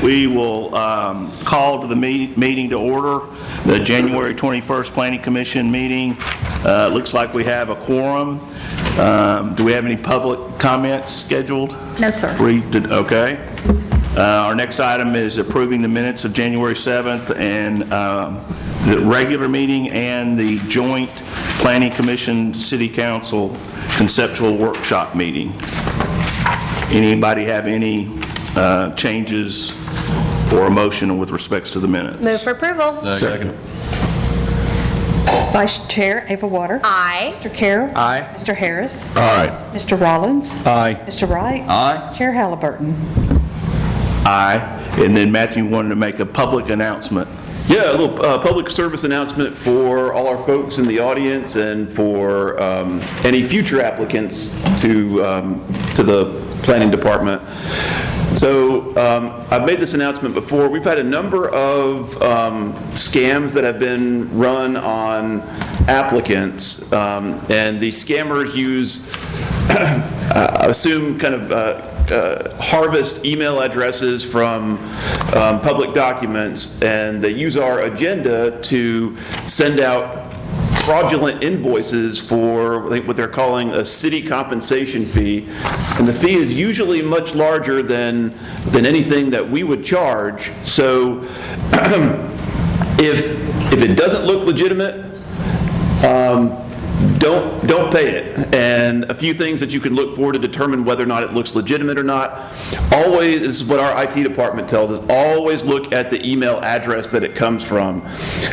We will call to the meeting to order, the January 21st Planning Commission meeting. Looks like we have a quorum. Do we have any public comments scheduled? No, sir. Okay. Our next item is approving the minutes of January 7th and the regular meeting and the joint Planning Commission City Council conceptual workshop meeting. Anybody have any changes or a motion with respects to the minutes? Move for approval. Second. Vice Chair Ava Water. Aye. Mr. Carroll. Aye. Mr. Harris. Aye. Mr. Rollins. Aye. Mr. Wright. Aye. Chair Halliburton. Aye. And then Matthew wanted to make a public announcement. Yeah, a little public service announcement for all our folks in the audience and for any future applicants to the planning department. So I've made this announcement before. We've had a number of scams that have been run on applicants, and these scammers use, assume kind of harvest email addresses from public documents, and they use our agenda to send out fraudulent invoices for what they're calling a city compensation fee, and the fee is usually much larger than anything that we would charge. So if it doesn't look legitimate, don't pay it. And a few things that you can look for to determine whether or not it looks legitimate or not. Always, this is what our IT department tells us, always look at the email address that it comes from.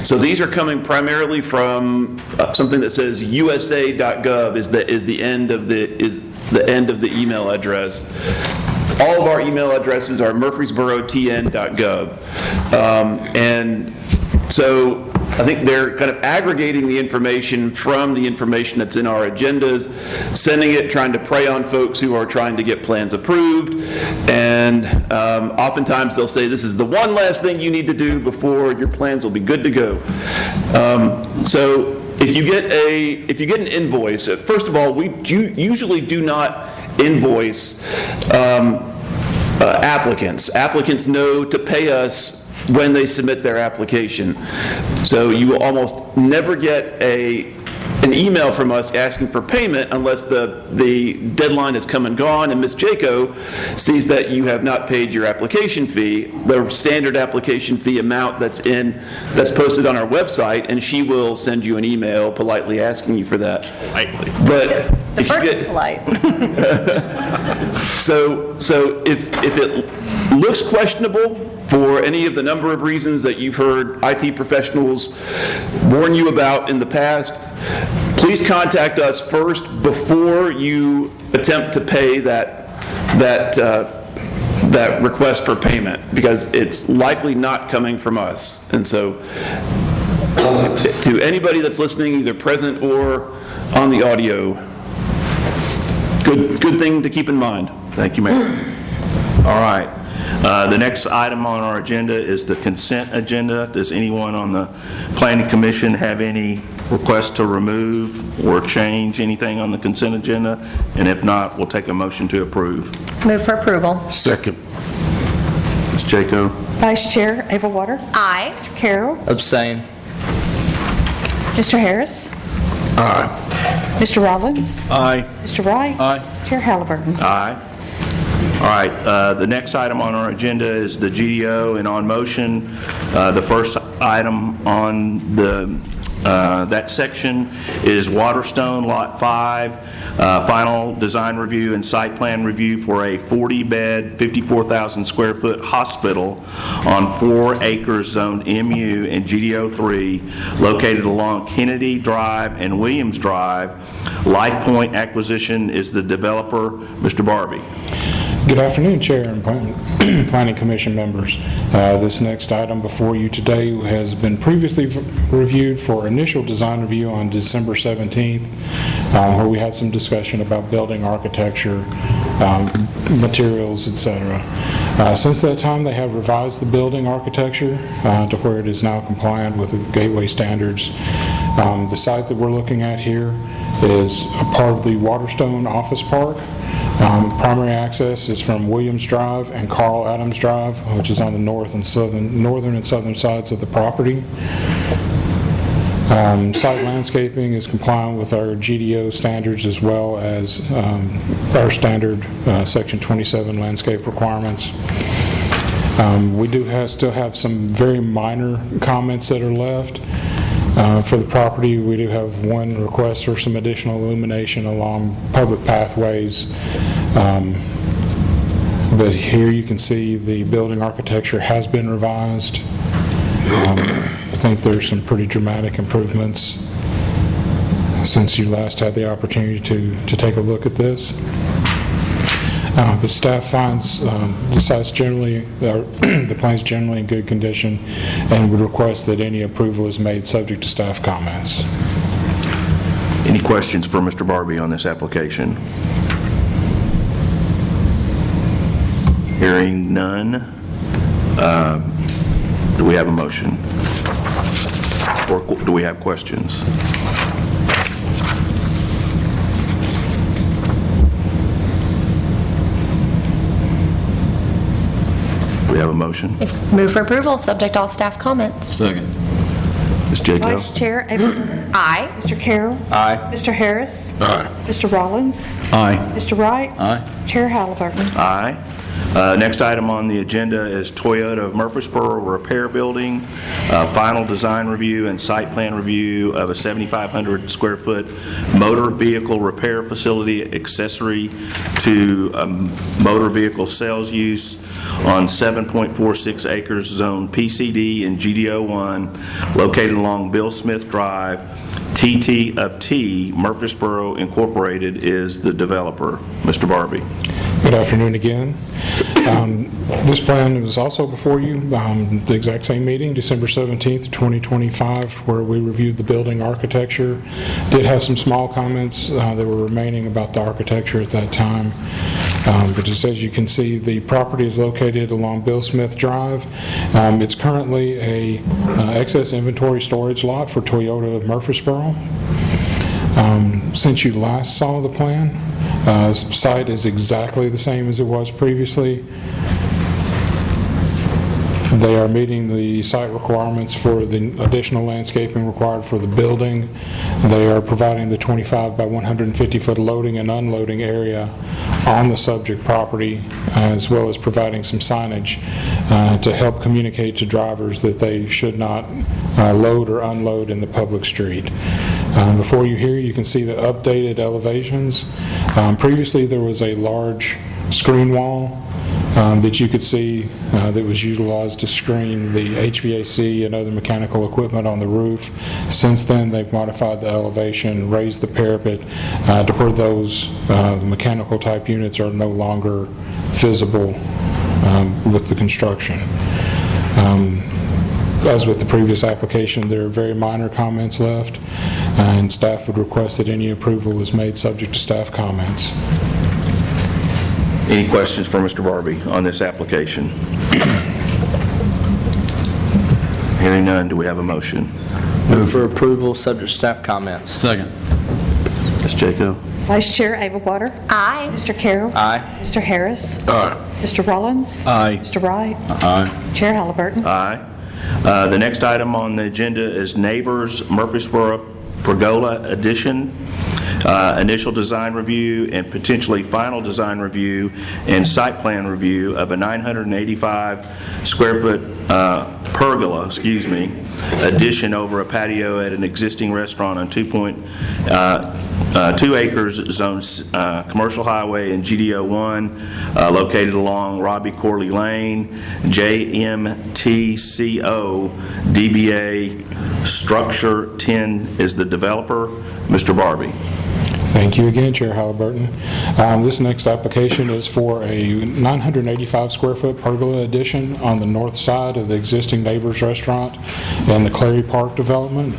So these are coming primarily from something that says usa.gov is the end of the email address. All of our email addresses are murfreesborotn.gov. And so I think they're kind of aggregating the information from the information that's in our agendas, sending it, trying to prey on folks who are trying to get plans approved, and oftentimes they'll say this is the one last thing you need to do before your plans will be good to go. So if you get an invoice, first of all, we usually do not invoice applicants. Applicants know to pay us when they submit their application. So you will almost never get an email from us asking for payment unless the deadline has come and gone and Ms. Jaco sees that you have not paid your application fee, the standard application fee amount that's posted on our website, and she will send you an email politely asking you for that. Politely. But The first is polite. So if it looks questionable for any of the number of reasons that you've heard IT professionals warn you about in the past, please contact us first before you attempt to pay that request for payment, because it's likely not coming from us. And so to anybody that's listening, either present or on the audio, good thing to keep in mind. Thank you, Mayor. All right. The next item on our agenda is the consent agenda. Does anyone on the Planning Commission have any requests to remove or change anything on the consent agenda? And if not, we'll take a motion to approve. Move for approval. Second. Ms. Jaco? Vice Chair Ava Water. Aye. Mr. Carroll. Abstain. Mr. Harris. Aye. Mr. Rollins. Aye. Mr. Wright. Aye. Chair Halliburton. Aye. All right, the next item on our agenda is the GDO, and on motion, the first item on that section is Waterstone Lot 5, final design review and site plan review for a 40-bed, 54,000 square foot hospital on 4 acres zoned MU and GDO 3, located along Kennedy Drive and Williams Drive. LifePoint Acquisition is the developer. Mr. Barbie. Good afternoon, Chair and Planning Commission members. This next item before you today has been previously reviewed for initial design review on December 17th, where we had some discussion about building architecture, materials, etc. Since that time, they have revised the building architecture to where it is now compliant with the Gateway standards. The site that we're looking at here is a part of the Waterstone Office Park. Primary access is from Williams Drive and Carl Adams Drive, which is on the northern and southern sides of the property. Site landscaping is compliant with our GDO standards as well as our standard Section 27 landscape requirements. We do still have some very minor comments that are left. For the property, we do have one request for some additional illumination along public pathways. But here you can see the building architecture has been revised. I think there's some pretty dramatic improvements since you last had the opportunity to take a look at this. But staff finds the site's generally, the plan's generally in good condition and would request that any approval is made subject to staff comments. Any questions for Mr. Barbie on this application? Hearing none, do we have a motion? Or do we have questions? Do we have a motion? Move for approval, subject to all staff comments. Second. Ms. Jaco? Vice Chair Avon. Aye. Mr. Carroll. Aye. Mr. Harris. Aye. Mr. Rollins. Aye. Mr. Wright. Aye. Chair Halliburton. Aye. Next item on the agenda is Toyota of Murfreesboro Repair Building, final design review and site plan review of a 7,500 square foot motor vehicle repair facility accessory to motor vehicle sales use on 7.46 acres zone PCD in GDO 1 located along Bill Smith Drive. TT of T, Murfreesboro Incorporated is the developer. Mr. Barbie. Good afternoon again. This plan was also before you, the exact same meeting, December 17th, 2025, where we reviewed the building architecture. Did have some small comments that were remaining about the architecture at that time. But just as you can see, the property is located along Bill Smith Drive. It's currently a excess inventory storage lot for Toyota of Murfreesboro. Since you last saw the plan, site is exactly the same as it was previously. They are meeting the site requirements for the additional landscaping required for the building. They are providing the 25 by 150 foot loading and unloading area on the subject property, as well as providing some signage to help communicate to drivers that they should not load or unload in the public street. Before you here, you can see the updated elevations. Previously, there was a large screen wall that you could see that was utilized to screen the HVAC and other mechanical equipment on the roof. Since then, they've modified the elevation, raised the parapet to where those mechanical type units are no longer visible with the construction. As with the previous application, there are very minor comments left, and staff would request that any approval is made subject to staff comments. Any questions for Mr. Barbie on this application? Hearing none, do we have a motion? Move for approval, subject to staff comments. Second. Ms. Jaco? Vice Chair Avon. Aye. Mr. Carroll. Aye. Mr. Harris. Aye. Mr. Rollins. Aye. Mr. Wright. Aye. Chair Halliburton. Aye. The next item on the agenda is Neighbors Murfreesboro Pergola Addition. Initial design review and potentially final design review and site plan review of a 985 square foot pergola, addition over a patio at an existing restaurant on 2 acres zone commercial highway in GDO 1 located along Robbie Corley Lane. JMTCO DBA Structure 10 is the developer. Mr. Barbie. Thank you again, Chair Halliburton. This next application is for a 985 square foot pergola addition on the north side of the existing Neighbors restaurant and the Clary Park development.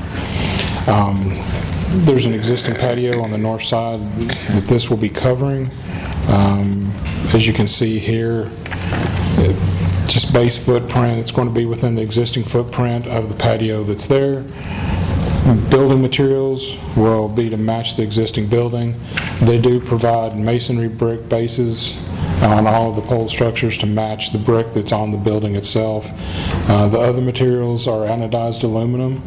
There's an existing patio on the north side that this will be covering. As you can see here, just base footprint, it's going to be within the existing footprint of the patio that's there. Building materials will be to match the existing building. They do provide masonry brick bases on all of the pole structures to match the brick that's on the building itself. The other materials are anodized aluminum.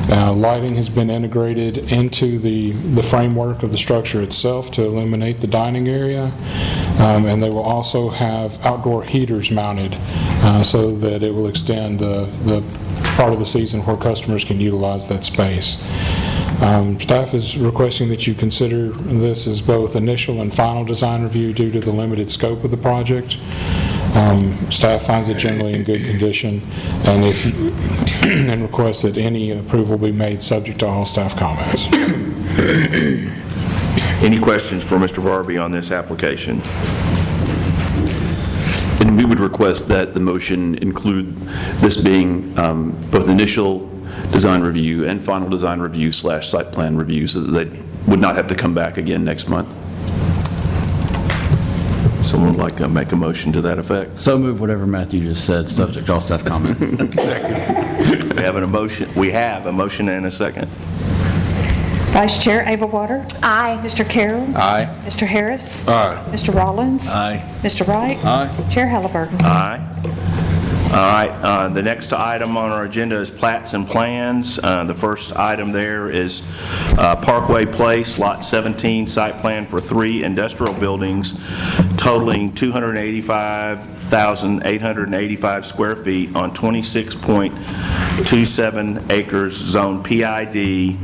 Lighting has been integrated into the framework of the structure itself to illuminate the dining area. And they will also have outdoor heaters mounted so that it will extend the part of the season where customers can utilize that space. Staff is requesting that you consider this as both initial and final design review due to the limited scope of the project. Staff finds it generally in good condition and requests that any approval be made subject to all staff comments. Any questions for Mr. Barbie on this application? And we would request that the motion include this being both initial design review and final design review / site plan review, so that they would not have to come back again next month. Someone would like to make a motion to that effect? So move whatever Matthew just said, subject to all staff comment. Second. We have a motion and a second. Vice Chair Ava Water. Aye. Mr. Carroll. Aye. Mr. Harris. Aye. Mr. Rollins. Aye. Mr. Wright. Aye. Chair Halliburton. Aye. All right, the next item on our agenda is plats and plans. The first item there is Parkway Place, Lot 17, site plan for 3 industrial buildings totaling 285,885 square feet on 26.27 acres, zone PID,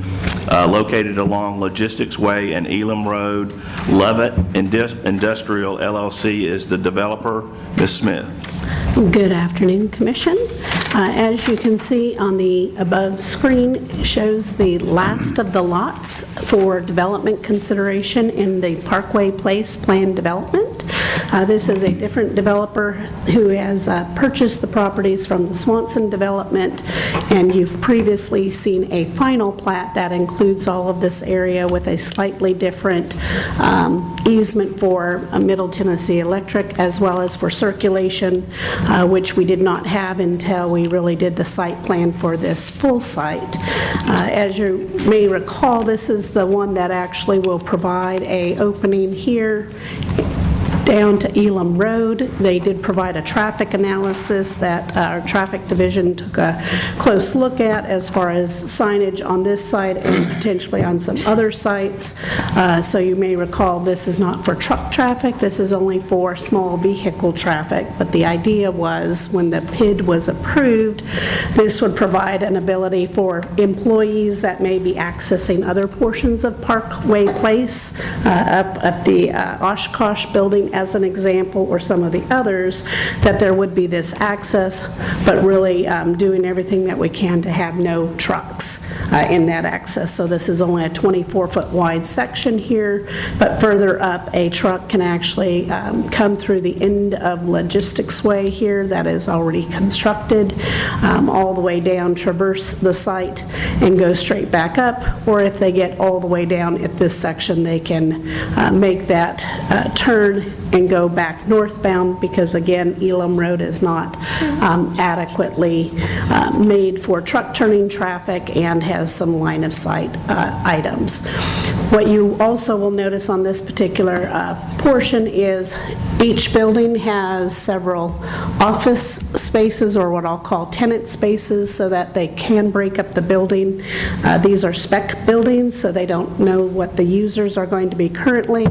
located along Logistics Way and Elam Road. Levitt Industrial LLC is the developer. Ms. Smith. Good afternoon, Commission. As you can see on the above screen, it shows the last of the lots for development consideration in the Parkway Place planned development. This is a different developer who has purchased the properties from the Swanson development, and you've previously seen a final plat that includes all of this area with a slightly different easement for Middle Tennessee Electric as well as for circulation, which we did not have until we really did the site plan for this full site. As you may recall, this is the one that actually will provide an opening here down to Elam Road. They did provide a traffic analysis that our traffic division took a close look at as far as signage on this site and potentially on some other sites. So you may recall this is not for truck traffic, this is only for small vehicle traffic. But the idea was when the PID was approved, this would provide an ability for employees that may be accessing other portions of Parkway Place, up at the Oshkosh building as an example, or some of the others, that there would be this access, but really doing everything that we can to have no trucks in that access. So this is only a 24-foot wide section here, but further up, a truck can actually come through the end of Logistics Way here that is already constructed, all the way down, traverse the site, and go straight back up. Or if they get all the way down at this section, they can make that turn and go back northbound, because again, Elam Road is not adequately made for truck turning traffic and has some line of sight items. What you also will notice on this particular portion is each building has several office spaces, or what I'll call tenant spaces, so that they can break up the building. These are spec buildings, so they don't know what the users are going to be currently.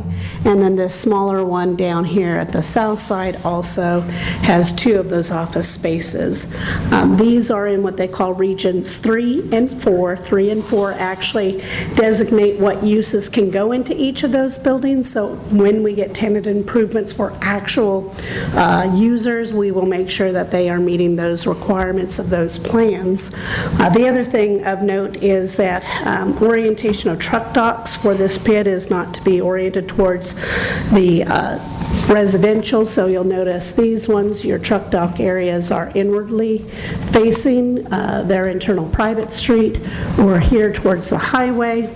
And then this smaller one down here at the south side also has 2 of those office spaces. These are in what they call regions 3 and 4. 3 and 4 actually designate what uses can go into each of those buildings. So when we get tenant improvements for actual users, we will make sure that they are meeting those requirements of those plans. The other thing of note is that orientation of truck docks for this PID is not to be oriented towards the residential, so you'll notice these ones, your truck dock areas are inwardly facing their internal private street. or here towards the highway.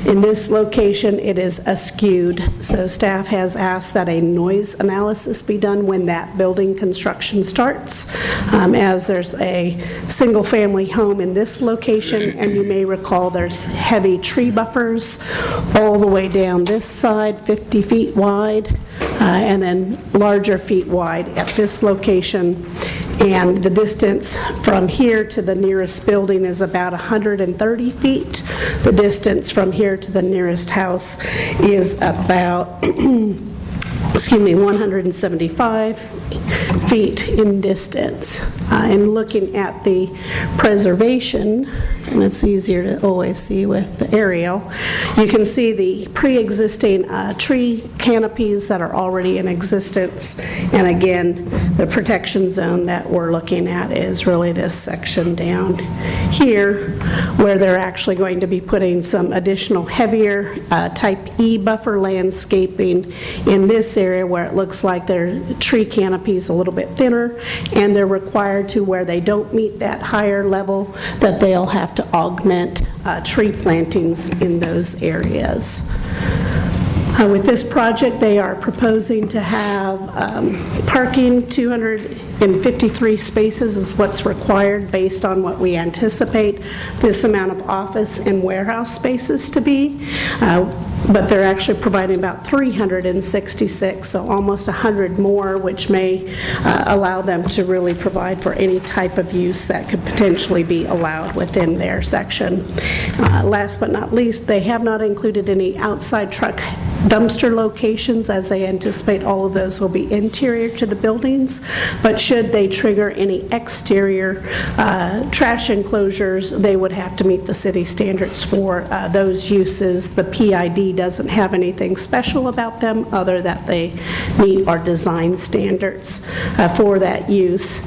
In this location, it is askewed, so staff has asked that a noise analysis be done when that building construction starts, as there's a single-family home in this location, and you may recall there's heavy tree buffers all the way down this side, 50 feet wide, and then larger feet wide at this location. And the distance from here to the nearest building is about 130 feet. The distance from here to the nearest house is about 175 feet in distance. And looking at the preservation, and it's easier to always see with the aerial, you can see the pre-existing tree canopies that are already in existence. And again, the protection zone that we're looking at is really this section down here, where they're actually going to be putting some additional heavier type E buffer landscaping in this area where it looks like their tree canopy is a little bit thinner, and they're required to, where they don't meet that higher level, that they'll have to augment tree plantings in those areas. With this project, they are proposing to have parking, 253 spaces is what's required based on what we anticipate this amount of office and warehouse spaces to be. But they're actually providing about 366, so almost 100 more, which may allow them to really provide for any type of use that could potentially be allowed within their section. Last but not least, they have not included any outside truck dumpster locations, as they anticipate all of those will be interior to the buildings, but should they trigger any exterior trash enclosures, they would have to meet the city standards for those uses. The PID doesn't have anything special about them other that they meet our design standards for that use.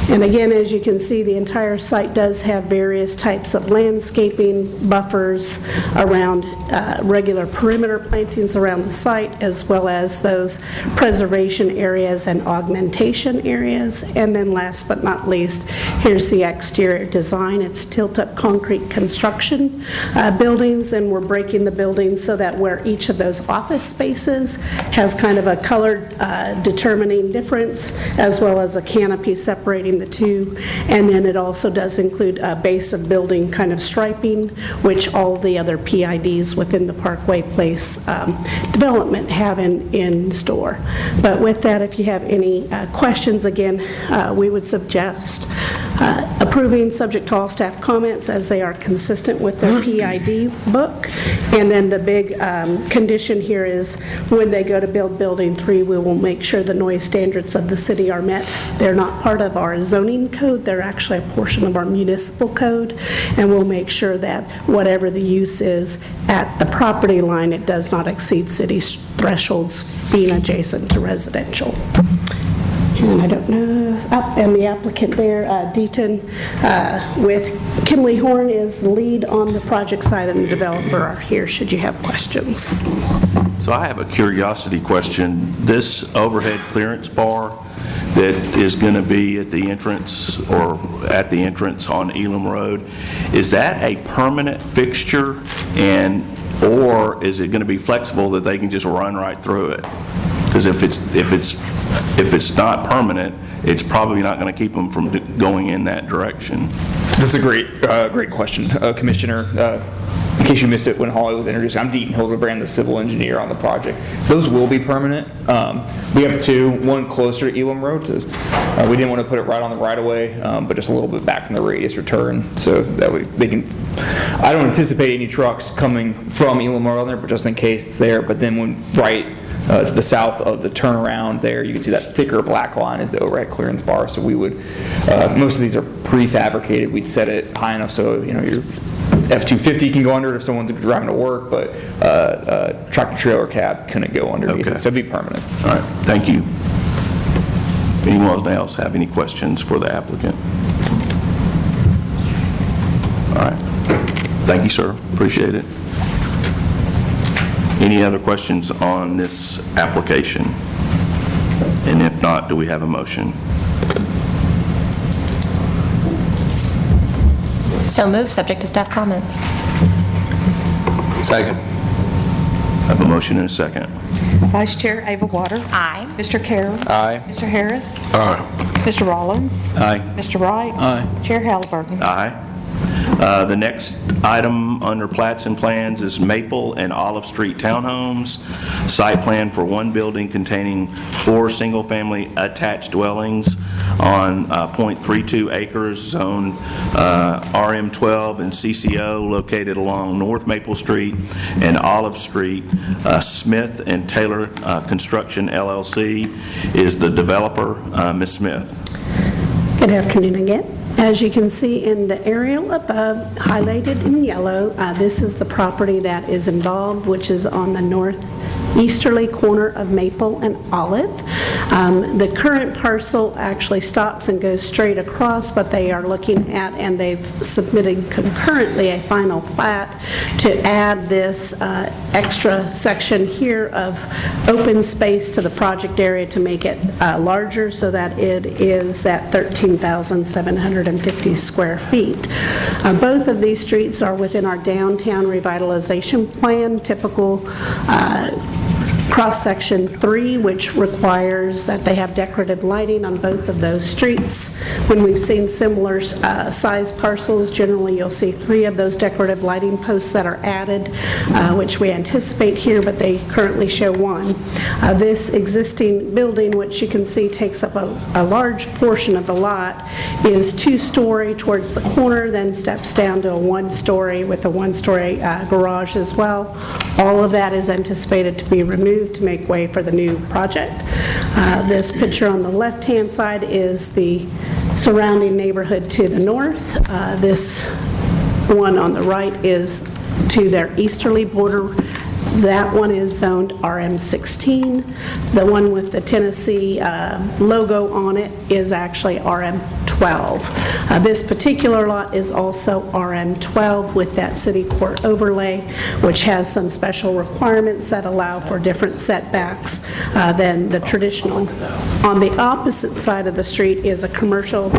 And again, as you can see, the entire site does have various types of landscaping buffers around regular perimeter plantings around the site, as well as those preservation areas and augmentation areas. And then last but not least, here's the exterior design. It's tilt-up concrete construction buildings, and we're breaking the buildings so that where each of those office spaces has kind of a colored determining difference, as well as a canopy separating the two. And then it also does include a base of building kind of striping, which all the other PIDs within the Parkway Place development have in store. But with that, if you have any questions, again, we would suggest approving subject to all staff comments as they are consistent with their PID book. And then the big condition here is when they go to build Building 3, we will make sure the noise standards of the city are met. They're not part of our zoning code, they're actually a portion of our municipal code, and we'll make sure that whatever the use is at the property line, it does not exceed city thresholds being adjacent to residential. And I don't know, and the applicant there, Deaton, with Kimley Horn is the lead on the project side, and the developer are here should you have questions. So I have a curiosity question. This overhead clearance bar that is going to be at the entrance or at the entrance on Elam Road, is that a permanent fixture, or is it going to be flexible that they can just run right through it? Because if it's not permanent, it's probably not going to keep them from going in that direction. That's a great question, Commissioner. In case you missed it when Holly was introduced, I'm Deaton Hildebrand, the civil engineer on the project. Those will be permanent. We have two, one closer to Elam Road. We didn't want to put it right on the right-of-way, but just a little bit back from the radius return, so that way they can. I don't anticipate any trucks coming from Elam Road on there, but just in case it's there. But then when right to the south of the turnaround there, you can see that thicker black line is the overhead clearance bar. So we would, most of these are prefabricated. We'd set it high enough so your F-250 can go under it if someone's driving to work, but tractor trailer cab couldn't go underneath it, so it'd be permanent. All right, thank you. Anyone else have any questions for the applicant? All right, thank you, sir, appreciate it. Any other questions on this application? And if not, do we have a motion? So moved, subject to staff comments. Second. I have a motion and a second. Vice Chair Ava Water. Aye. Mr. Carroll. Aye. Mr. Harris. Aye. Mr. Rollins. Aye. Mr. Wright. Aye. Chair Halliburton. Aye. The next item under plats and plans is Maple and Olive Street Townhomes, site plan for one building containing 4 single-family attached dwellings on .32 acres, zone RM12 and CCO, located along North Maple Street and Olive Street. Smith and Taylor Construction LLC is the developer. Ms. Smith. Good afternoon again. As you can see in the aerial above, highlighted in yellow, this is the property that is involved, which is on the northeasterly corner of Maple and Olive. The current parcel actually stops and goes straight across, but they are looking at, and they've submitted concurrently, a final plat to add this extra section here of open space to the project area to make it larger, so that it is that 13,750 square feet. Both of these streets are within our downtown revitalization plan, typical cross-section 3, which requires that they have decorative lighting on both of those streets. When we've seen similar size parcels, generally you'll see 3 of those decorative lighting posts that are added, which we anticipate here, but they currently show 1. This existing building, which you can see takes up a large portion of the lot, is 2-story towards the corner, then steps down to a 1-story with a 1-story garage as well. All of that is anticipated to be removed to make way for the new project. This picture on the left-hand side is the surrounding neighborhood to the north. This one on the right is to their easterly border. That one is zoned RM16. The one with the Tennessee logo on it is actually RM12. This particular lot is also RM12 with that city court overlay, which has some special requirements that allow for different setbacks than the traditional. On the opposite side of the street is a commercial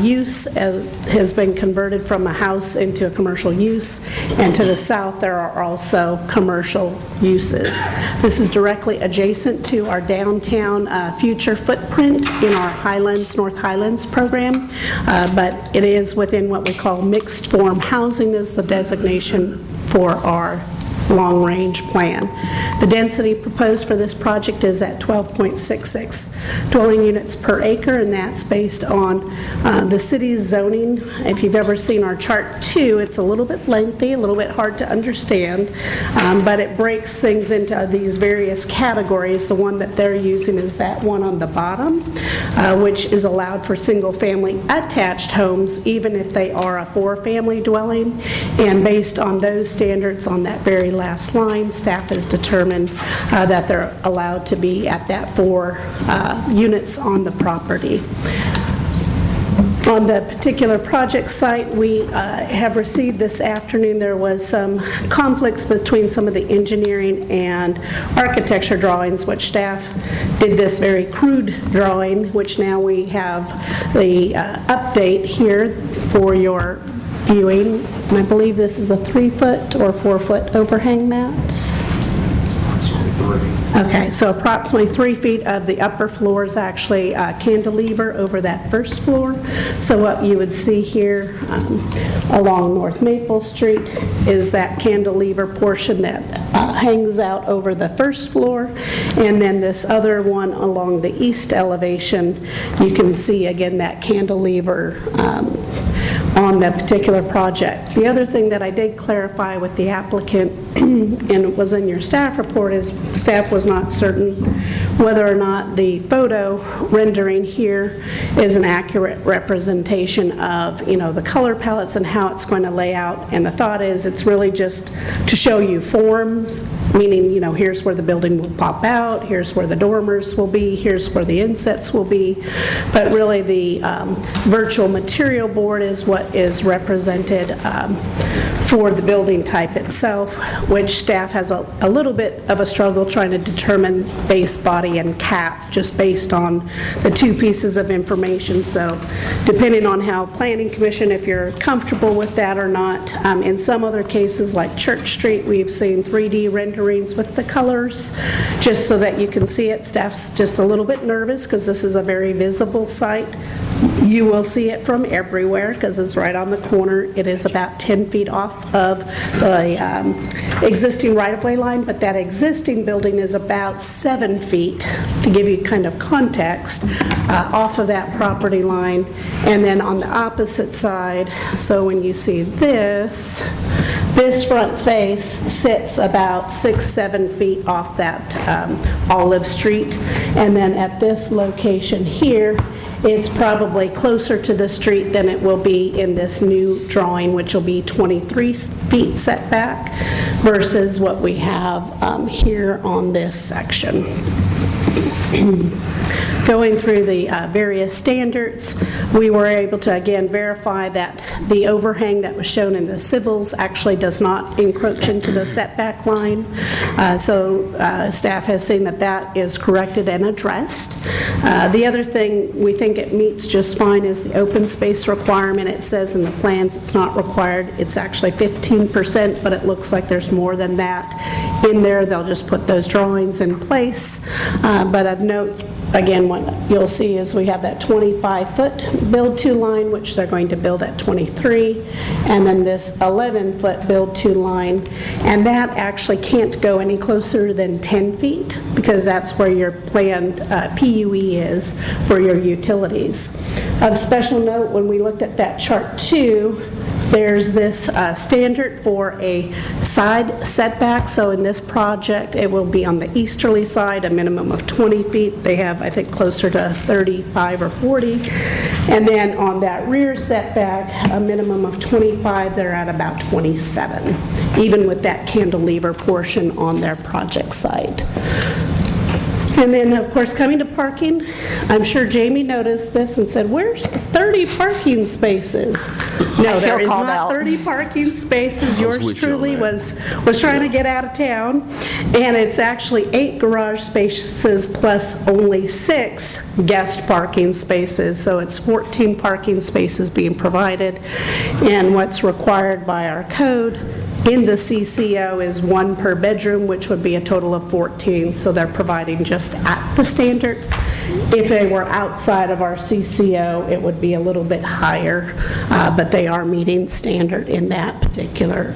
use, has been converted from a house into a commercial use, and to the south there are also commercial uses. This is directly adjacent to our downtown future footprint in our Highlands, North Highlands program, but it is within what we call mixed form housing is the designation for our long-range plan. The density proposed for this project is at 12.66 dwelling units per acre, and that's based on the city's zoning. If you've ever seen our chart 2, it's a little bit lengthy, a little bit hard to understand, but it breaks things into these various categories. The one that they're using is that one on the bottom, which is allowed for single-family attached homes, even if they are a 4-family dwelling, and based on those standards on that very last line, staff has determined that they're allowed to be at that 4 units on the property. On the particular project site, we have received this afternoon, there was some conflicts between some of the engineering and architecture drawings, which staff did this very crude drawing, which now we have the update here for your viewing. And I believe this is a 3-foot or 4-foot overhang mat. Okay, so approximately 3 feet of the upper floor is actually cantilever over that first floor. So what you would see here along North Maple Street is that cantilever portion that hangs out over the first floor. And then this other one along the east elevation, you can see again that cantilever on that particular project. The other thing that I did clarify with the applicant, and it was in your staff report, is staff was not certain whether or not the photo rendering here is an accurate representation of, the color palettes and how it's going to lay out. And the thought is it's really just to show you forms, meaning, here's where the building will pop out, here's where the dormers will be, here's where the insets will be. But really the virtual material board is what is represented for the building type itself, which staff has a little bit of a struggle trying to determine base, body, and cap, just based on the two pieces of information. So depending on how Planning Commission, if you're comfortable with that or not, in some other cases like Church Street, we've seen 3D renderings with the colors, just so that you can see it. Staff's just a little bit nervous because this is a very visible site. You will see it from everywhere because it's right on the corner. It is about 10 feet off of the existing right-of-way line, but that existing building is about 7 feet, to give you kind of context, off of that property line. And then on the opposite side, so when you see this front face sits about 6-7 feet off that Olive Street. And then at this location here, it's probably closer to the street than it will be in this new drawing, which will be 23 feet setback versus what we have here on this section. Going through the various standards, we were able to again verify that the overhang that was shown in the civils actually does not encroach into the setback line. So staff has seen that that is corrected and addressed. The other thing we think it meets just fine is the open space requirement. It says in the plans it's not required. It's actually 15%, but it looks like there's more than that in there. They'll just put those drawings in place. But of note, again, what you'll see is we have that 25-foot build-to line, which they're going to build at 23, and then this 11-foot build-to line, and that actually can't go any closer than 10 feet because that's where your planned PUE is for your utilities. Of special note, when we looked at that chart 2, there's this standard for a side setback. So in this project, it will be on the easterly side, a minimum of 20 feet. They have, I think, closer to 35 or 40. And then on that rear setback, a minimum of 25, they're at about 27, even with that cantilever portion on their project site. And then, of course, coming to parking, I'm sure Jamie noticed this and said, where's 30 parking spaces? No, there is not 30 parking spaces. Yours truly was trying to get out of town. And it's actually 8 garage spaces plus only 6 guest parking spaces. So it's 14 parking spaces being provided. And what's required by our code in the CCO is 1 per bedroom, which would be a total of 14, so they're providing just at the standard. If they were outside of our CCO, it would be a little bit higher, but they are meeting standard in that particular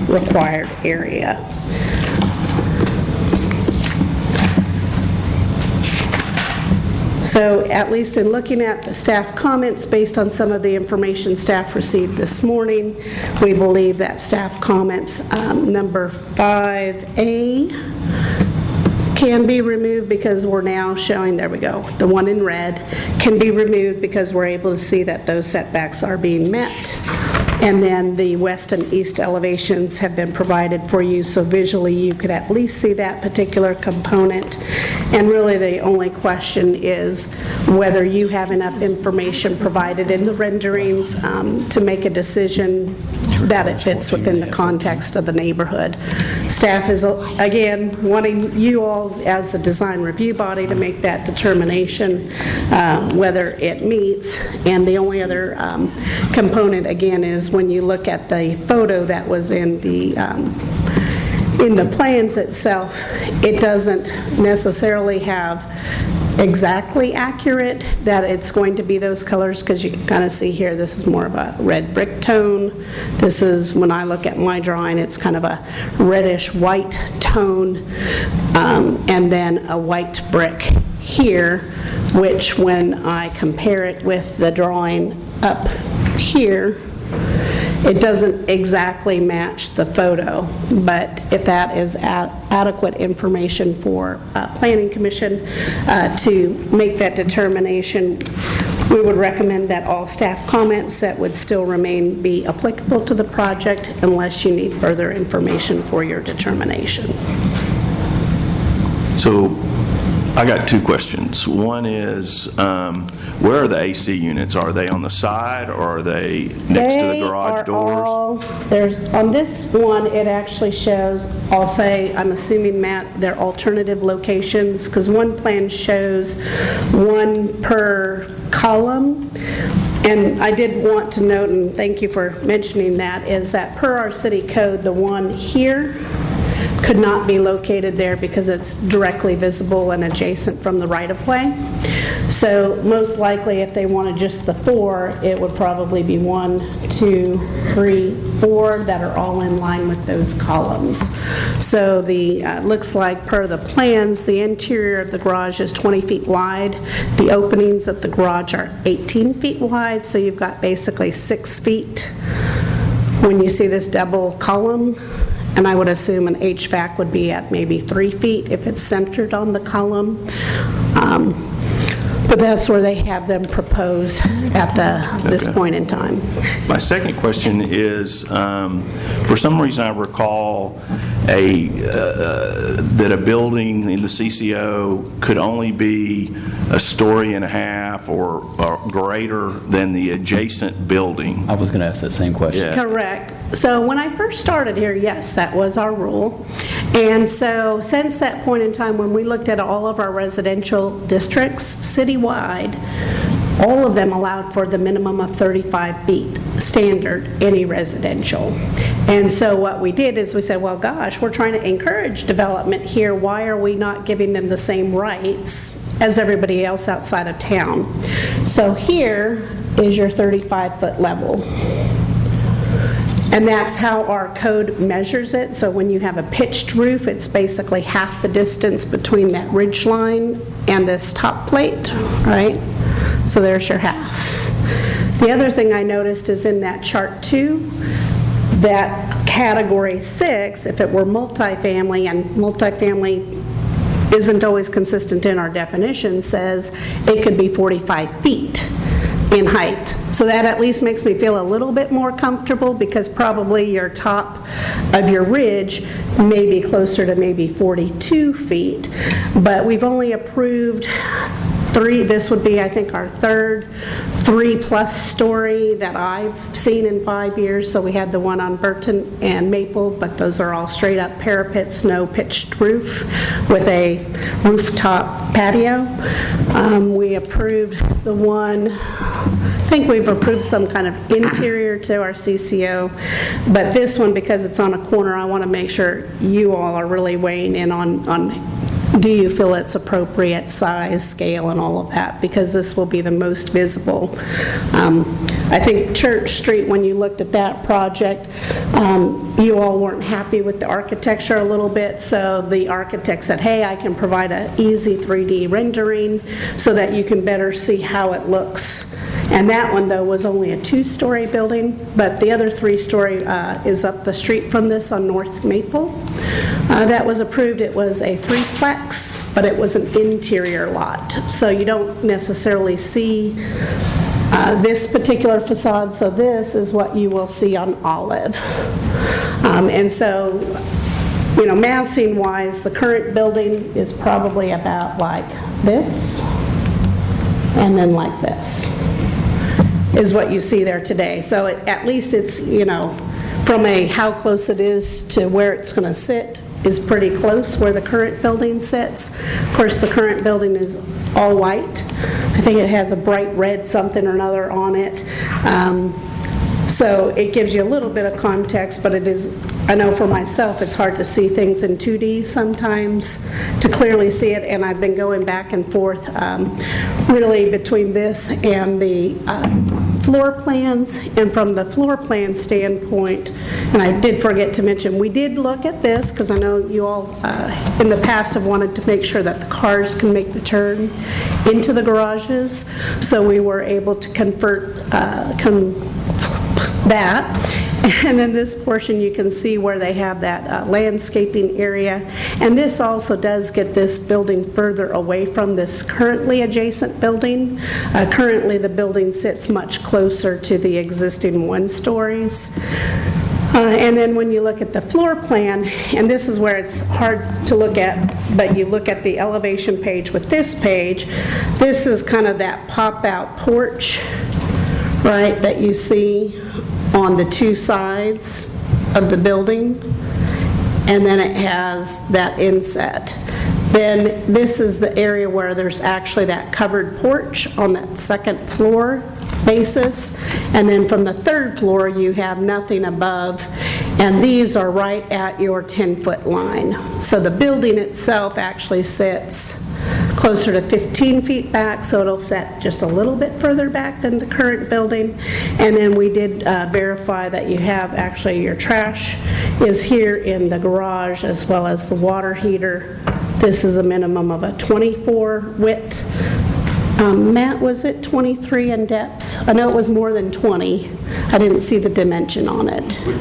required area. So at least in looking at the staff comments, based on some of the information staff received this morning, we believe that staff comments number 5A can be removed because we're now showing, there we go, the one in red can be removed because we're able to see that those setbacks are being met. And then the west and east elevations have been provided for you, so visually you could at least see that particular component. And really the only question is whether you have enough information provided in the renderings to make a decision that it fits within the context of the neighborhood. Staff is, again, wanting you all as the design review body to make that determination whether it meets. And the only other component, again, is when you look at the photo that was in the plans itself, it doesn't necessarily have exactly accurate that it's going to be those colors, because you can kind of see here this is more of a red brick tone. This is, when I look at my drawing, it's kind of a reddish white tone, and then a white brick here, which when I compare it with the drawing up here, it doesn't exactly match the photo, but if that is adequate information for Planning Commission to make that determination, we would recommend that all staff comments that would still remain be applicable to the project unless you need further information for your determination. So I got two questions. One is, where are the AC units? Are they on the side, or are they next to the garage doors? On this one, it actually shows, I'll say, I'm assuming, Matt, they're alternative locations, because one plan shows one per column. And I did want to note, and thank you for mentioning that, is that per our city code, the one here could not be located there because it's directly visible and adjacent from the right-of-way. So most likely, if they wanted just the 4, it would probably be 1, 2, 3, 4 that are all in line with those columns. So the, looks like per the plans, the interior of the garage is 20 feet wide. The openings of the garage are 18 feet wide, so you've got basically 6 feet when you see this double column. And I would assume an HVAC would be at maybe 3 feet if it's centered on the column. But that's where they have them proposed at this point in time. My second question is, for some reason I recall that a building in the CCO could only be a story and a half or greater than the adjacent building. I was going to ask that same question. Yeah. Correct. So when I first started here, yes, that was our rule. And so since that point in time, when we looked at all of our residential districts citywide, all of them allowed for the minimum of 35 feet standard, any residential. And so what we did is we said, well, gosh, we're trying to encourage development here. Why are we not giving them the same rights as everybody else outside of town? So here is your 35-foot level. And that's how our code measures it. So when you have a pitched roof, it's basically half the distance between that ridge line and this top plate, right? So there's your half. The other thing I noticed is in that chart 2, that category 6, if it were multifamily, and multifamily isn't always consistent in our definition, says it could be 45 feet in height. So that at least makes me feel a little bit more comfortable, because probably your top of your ridge may be closer to maybe 42 feet. But we've only approved 3, this would be, I think, our third 3+ story that I've seen in 5 years. So we had the one on Burton and Maple, but those are all straight up parapets, no pitched roof, with a rooftop patio. We approved the one, I think we've approved some kind of interior to our CCO, but this one, because it's on a corner, I want to make sure you all are really weighing in on do you feel it's appropriate size, scale, and all of that, because this will be the most visible. I think Church Street, when you looked at that project, you all weren't happy with the architecture a little bit, so the architect said, hey, I can provide an easy 3D rendering so that you can better see how it looks. And that one, though, was only a 2-story building, but the other 3-story is up the street from this on North Maple. That was approved. It was a 3-plex, but it was an interior lot. So you don't necessarily see this particular facade, so this is what you will see on Olive. And so, you know, massing-wise, the current building is probably about like this, and then like this, is what you see there today. So at least it's, you know, from a how close it is to where it's going to sit is pretty close where the current building sits. Of course, the current building is all white. I think it has a bright red something or another on it. So it gives you a little bit of context, but it is, I know for myself, it's hard to see things in 2D sometimes, to clearly see it, and I've been going back and forth really between this and the floor plans. And from the floor plan standpoint, and I did forget to mention, we did look at this, because I know you all in the past have wanted to make sure that the cars can make the turn into the garages, so we were able to convert that. And then this portion, you can see where they have that landscaping area. And this also does get this building further away from this currently adjacent building. Currently, the building sits much closer to the existing 1 stories. And then when you look at the floor plan, and this is where it's hard to look at, but you look at the elevation page with this page, this is kind of that pop-out porch, right, that you see on the two sides of the building. And then it has that inset. Then this is the area where there's actually that covered porch on that second floor basis. And then from the third floor, you have nothing above. And these are right at your 10-foot line. So the building itself actually sits closer to 15 feet back, so it'll set just a little bit further back than the current building. And then we did verify that you have actually your trash is here in the garage as well as the water heater. This is a minimum of a 24 width. Matt, was it 23 in depth? I know it was more than 20. I didn't see the dimension on it. Which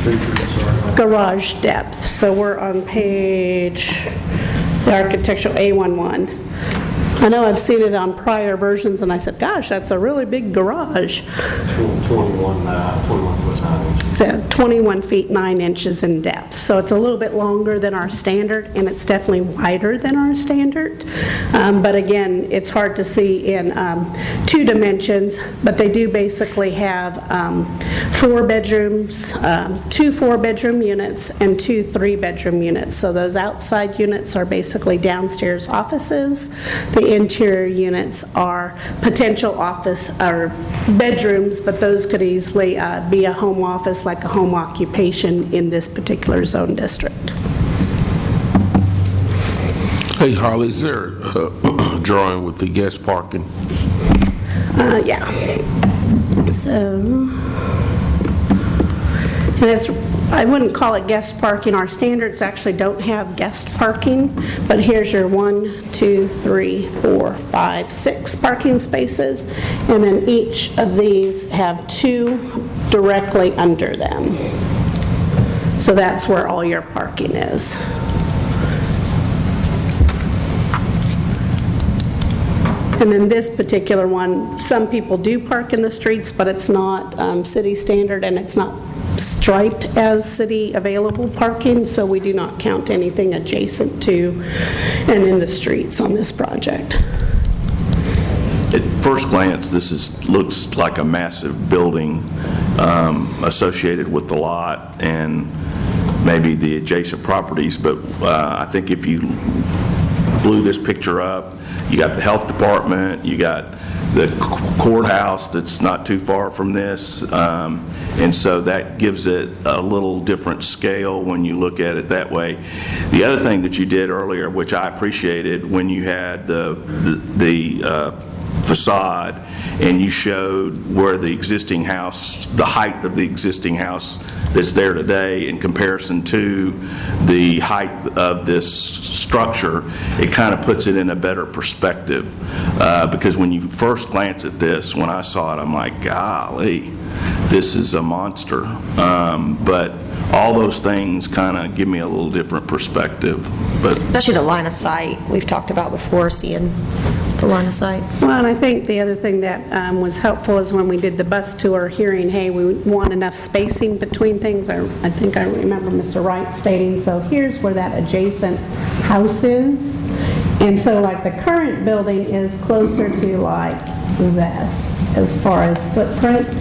feature, Garage depth. So we're on page, the architectural A11. I know I've seen it on prior versions, and I said, gosh, that's a really big garage. 21 foot 9 inches. So 21 feet 9 inches in depth. So it's a little bit longer than our standard, and it's definitely wider than our standard. But again, it's hard to see in two dimensions, but they do basically have 4 bedrooms, 2 4-bedroom units, and 2 3-bedroom units. So those outside units are basically downstairs offices. The interior units are potential office or bedrooms, but those could easily be a home office, like a home occupation in this particular zone district. Hey, Harley, is there a drawing with the guest parking? Yeah. So, and it's, I wouldn't call it guest parking. Our standards actually don't have guest parking, but here's your 1, 2, 3, 4, 5, 6 parking spaces, and then each of these have 2 directly under them. So that's where all your parking is. And then this particular one, some people do park in the streets, but it's not city standard, and it's not striped as city available parking, so we do not count anything adjacent to and in the streets on this project. At first glance, looks like a massive building associated with the lot and maybe the adjacent properties, but I think if you blew this picture up, you got the health department, you got the courthouse that's not too far from this, and so that gives it a little different scale when you look at it that way. The other thing that you did earlier, which I appreciated, when you had the facade and you showed where the existing house, the height of the existing house that's there today in comparison to the height of this structure, it kind of puts it in a better perspective. Because when you first glance at this, when I saw it, I'm like, golly, this is a monster. But all those things kind of give me a little different perspective. But Especially the line of sight we've talked about before, seeing the line of sight. Well, and I think the other thing that was helpful is when we did the bus tour, hearing, hey, we want enough spacing between things. I think I remember Mr. Wright stating, so here's where that adjacent house is. And so like the current building is closer to like this as far as footprint.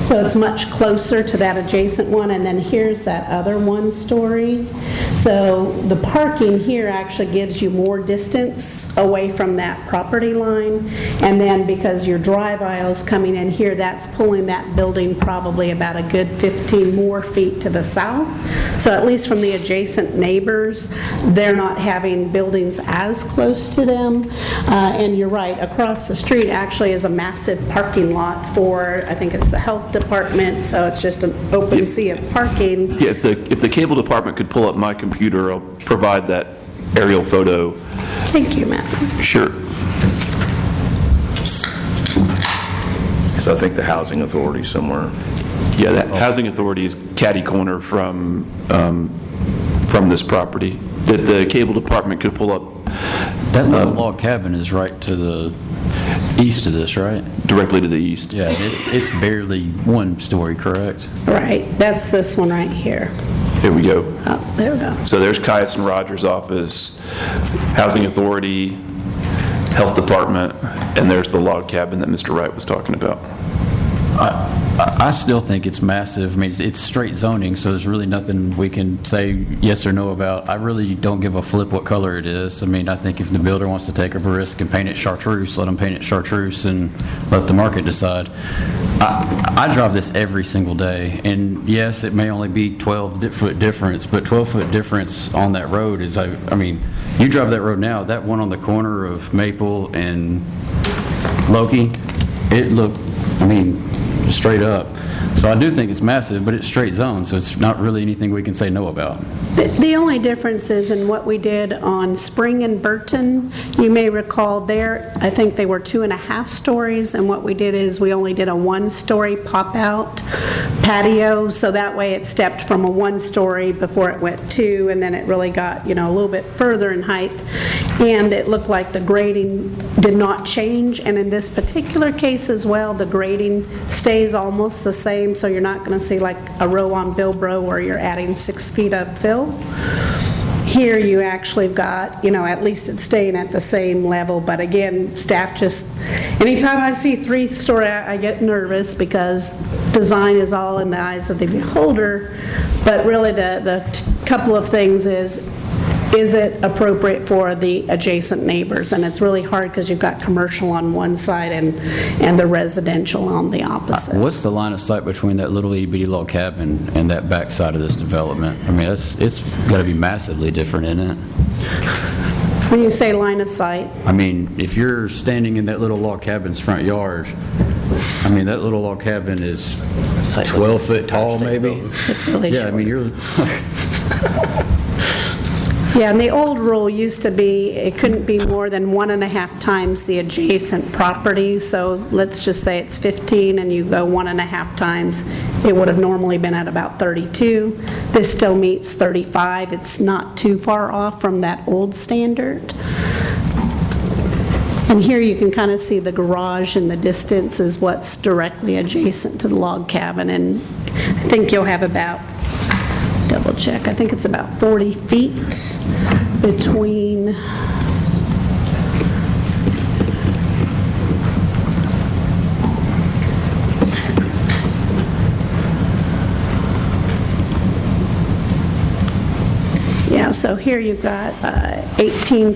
So it's much closer to that adjacent one, and then here's that other 1-story. So the parking here actually gives you more distance away from that property line, and then because your drive aisle's coming in here, that's pulling that building probably about a good 15 more feet to the south. So at least from the adjacent neighbors, they're not having buildings as close to them. And you're right, across the street actually is a massive parking lot for, I think it's the health department, so it's just an open sea of parking. Yeah, if the cable department could pull up my computer, I'll provide that aerial photo. Thank you, Matt. Sure. so I think the housing authority somewhere. Yeah, that housing authority is catty corner from this property. That the cable department could pull up. That little log cabin is right to the East of this, right? directly to the east. Yeah, it's barely one story, correct? Right, that's this one right here. Here we go. Oh, there we go. So there's Caius and Rogers' office, Housing Authority, Health Department, and there's the log cabin that Mr. Wright was talking about. I still think it's massive. I mean, it's straight zoning, so there's really nothing we can say yes or no about. I really don't give a flip what color it is. I mean, I think if the builder wants to take a risk and paint it chartreuse, let them paint it chartreuse and let the market decide. I drive this every single day, and yes, it may only be 12-foot difference, but 12-foot difference on that road is, I mean, you drive that road now, that one on the corner of Maple and Loki, it looked, I mean, straight up. So I do think it's massive, but it's straight zone, so it's not really anything we can say no about. The only difference is in what we did on Spring and Burton. You may recall there, I think they were 2.5 stories, and what we did is we only did a 1-story pop-out patio, so that way it stepped from a 1-story before it went 2, and then it really got, a little bit further in height, and it looked like the grading did not change, and in this particular case as well, the grading stays almost the same, so you're not going to see like a row on Bilbro where you're adding 6 feet of fill. Here you actually got, at least it's staying at the same level, but again, staff just, anytime I see 3-story, I get nervous because design is all in the eyes of the beholder, but really the couple of things is it appropriate for the adjacent neighbors? And it's really hard because you've got commercial on one side and the residential on the opposite. What's the line of sight between that little itty-bitty log cabin and that back side of this development? I mean, it's got to be massively different, isn't it? When you say line of sight, I mean, if you're standing in that little log cabin's front yard, I mean, that little log cabin is 12 foot tall, maybe? it's really Yeah, I short. mean, you're... Yeah, and the old rule used to be it couldn't be more than 1.5 times the adjacent property. So let's just say it's 15 and you go 1.5 times, it would have normally been at about 32. This still meets 35. It's not too far off from that old standard. And here you can kind of see the garage in the distance is what's directly adjacent to the log cabin. And I think you'll have about, double check, I think it's about 40 feet between so here you've got 18.5,